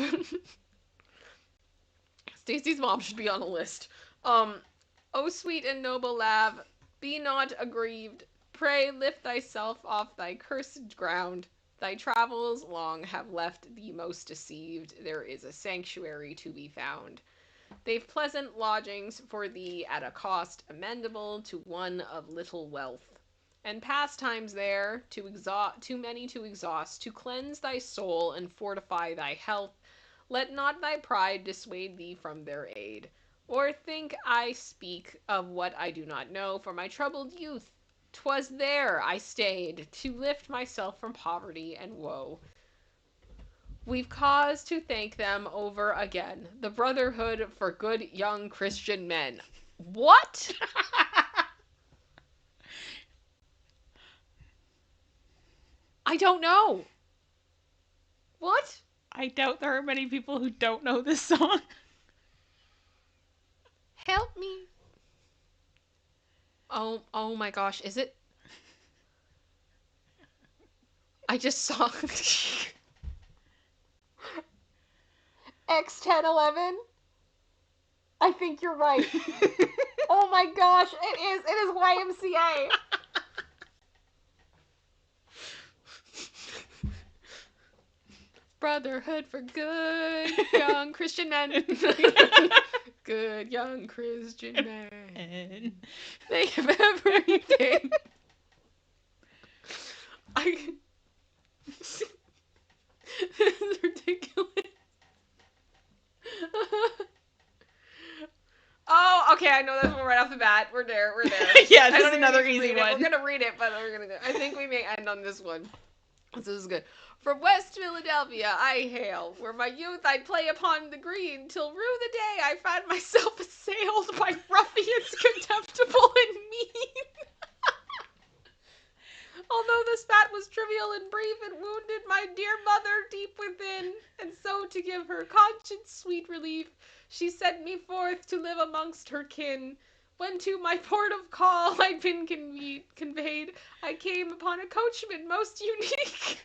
Stacy's mom should be on a list. O sweet and noble lave, be not aggrieved. Pray lift thyself off thy cursed ground. Thy travels long have left thee most deceived. There is a sanctuary to be found. They've pleasant lodgings for thee at a cost amendable to one of little wealth. And pastimes there, too many to exhaust, to cleanse thy soul and fortify thy health. Let not thy pride dissuade thee from their aid. Or think I speak of what I do not know, for my troubled youth, 'twas there I stayed, to lift myself from poverty and woe. We've cause to thank them over again, the Brotherhood for Good Young Christian Men. What? I don't know. What? I doubt there are many people who don't know this song. Help me. Oh my gosh, is it? I just saw X1011. I think you're right. Oh my gosh, it is. It is YMCA. Brotherhood for Good Young Christian Men. Good Young Christian Men. They have everything. This is ridiculous. I know that's one right off the bat. We're there. Yeah, I this don't is even another need to easy read it. one. We're gonna read it, but we're gonna do. I think we may end on this one. This is good. From West Philadelphia, I hail. Where my youth I'd play upon the green, till rue the day I found myself assailed by ruffians contemptible and mean. Although the spat was trivial and brief, it wounded my dear mother deep within, and so to give her conscience sweet relief, she sent me forth to live amongst her kin. When to my port of call I'd been conveyed, I came upon a coachman most unique.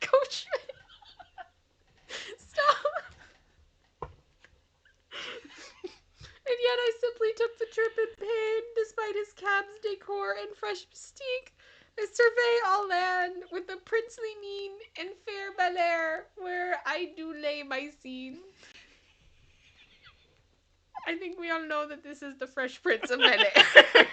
Coachman. Stop. And yet I simply took the trip in pain, despite his cab's decor and fresh mystique. I survey all land with a princely mien and fair Bel Air, where I do lay my scene. I think we all know that this is the Fresh Prince of Bel Air.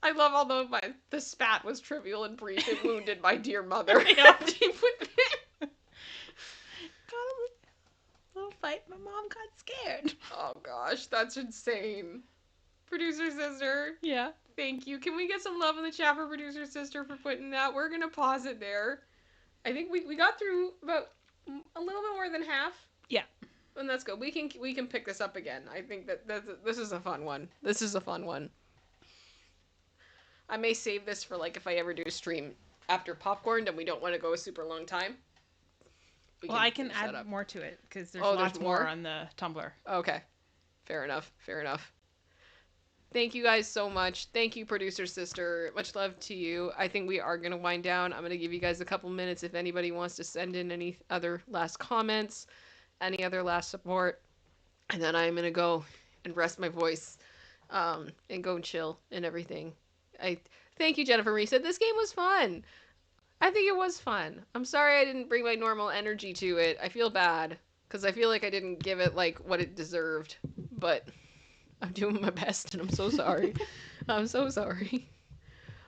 I love although the spat was trivial and brief, it wounded my dear mother. Yeah. Deep within. Little fight, my mom got scared. Oh gosh, that's insane. Producer Sister, Yeah. thank you. Can we get some love in the chat for Producer Sister for putting that? We're gonna pause it there. I think we got through about a little bit more than half. Yeah. And that's good. We can pick this up again. I think that this is a fun one. This is a fun one. I may save this for like if I ever do a stream after Popcorn and we don't want to go a super long time. Well, I can add more to it because there's there's lots more more on the Tumblr. Okay. Fair enough. Fair enough. Thank you guys so much. Thank you, Producer Sister. Much love to you. I think we are going to wind down. I'm going to give you guys a couple minutes if anybody wants to send in any other last comments, any other last support. And then I'm going to go and rest my voice and go and chill and everything. Thank you, Jennifer Marie said this game was fun. I think it was fun. I'm sorry I didn't bring my normal energy to it. I feel bad because I feel like I didn't give it like what it deserved, but I'm doing my best and I'm so sorry. I'm so sorry.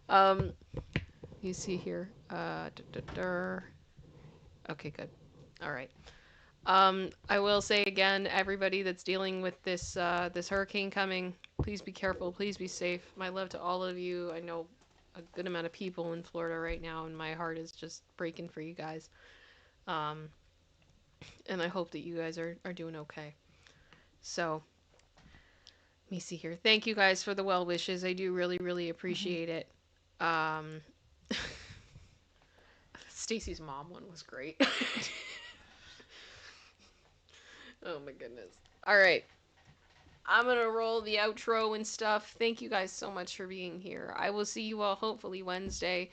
You see here. Okay, good. All right. I will say again, everybody that's dealing with this this hurricane coming, please be careful. Please be safe. My love to all of you. I know a good amount of people in Florida right now, and my heart is just breaking for you guys. And I hope that you guys are doing okay. So, let me see here. Thank you guys for the well wishes. I do really, really appreciate it. Stacy's mom one was great. Oh my goodness. All right. I'm going to roll the outro and stuff. Thank you guys so much for being here. I will see you all hopefully Wednesday,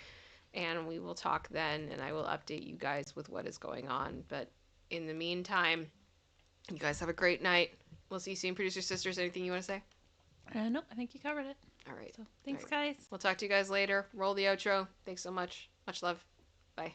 and we will talk then, and I will update you guys with what is going on. But in the meantime, you guys have a great night. We'll see you soon. Producer Sisters, anything you want to say? No, I think you covered it. All right. So thanks, All right. guys. We'll talk to you guys later. Roll the outro. Thanks so much. Much love. Bye.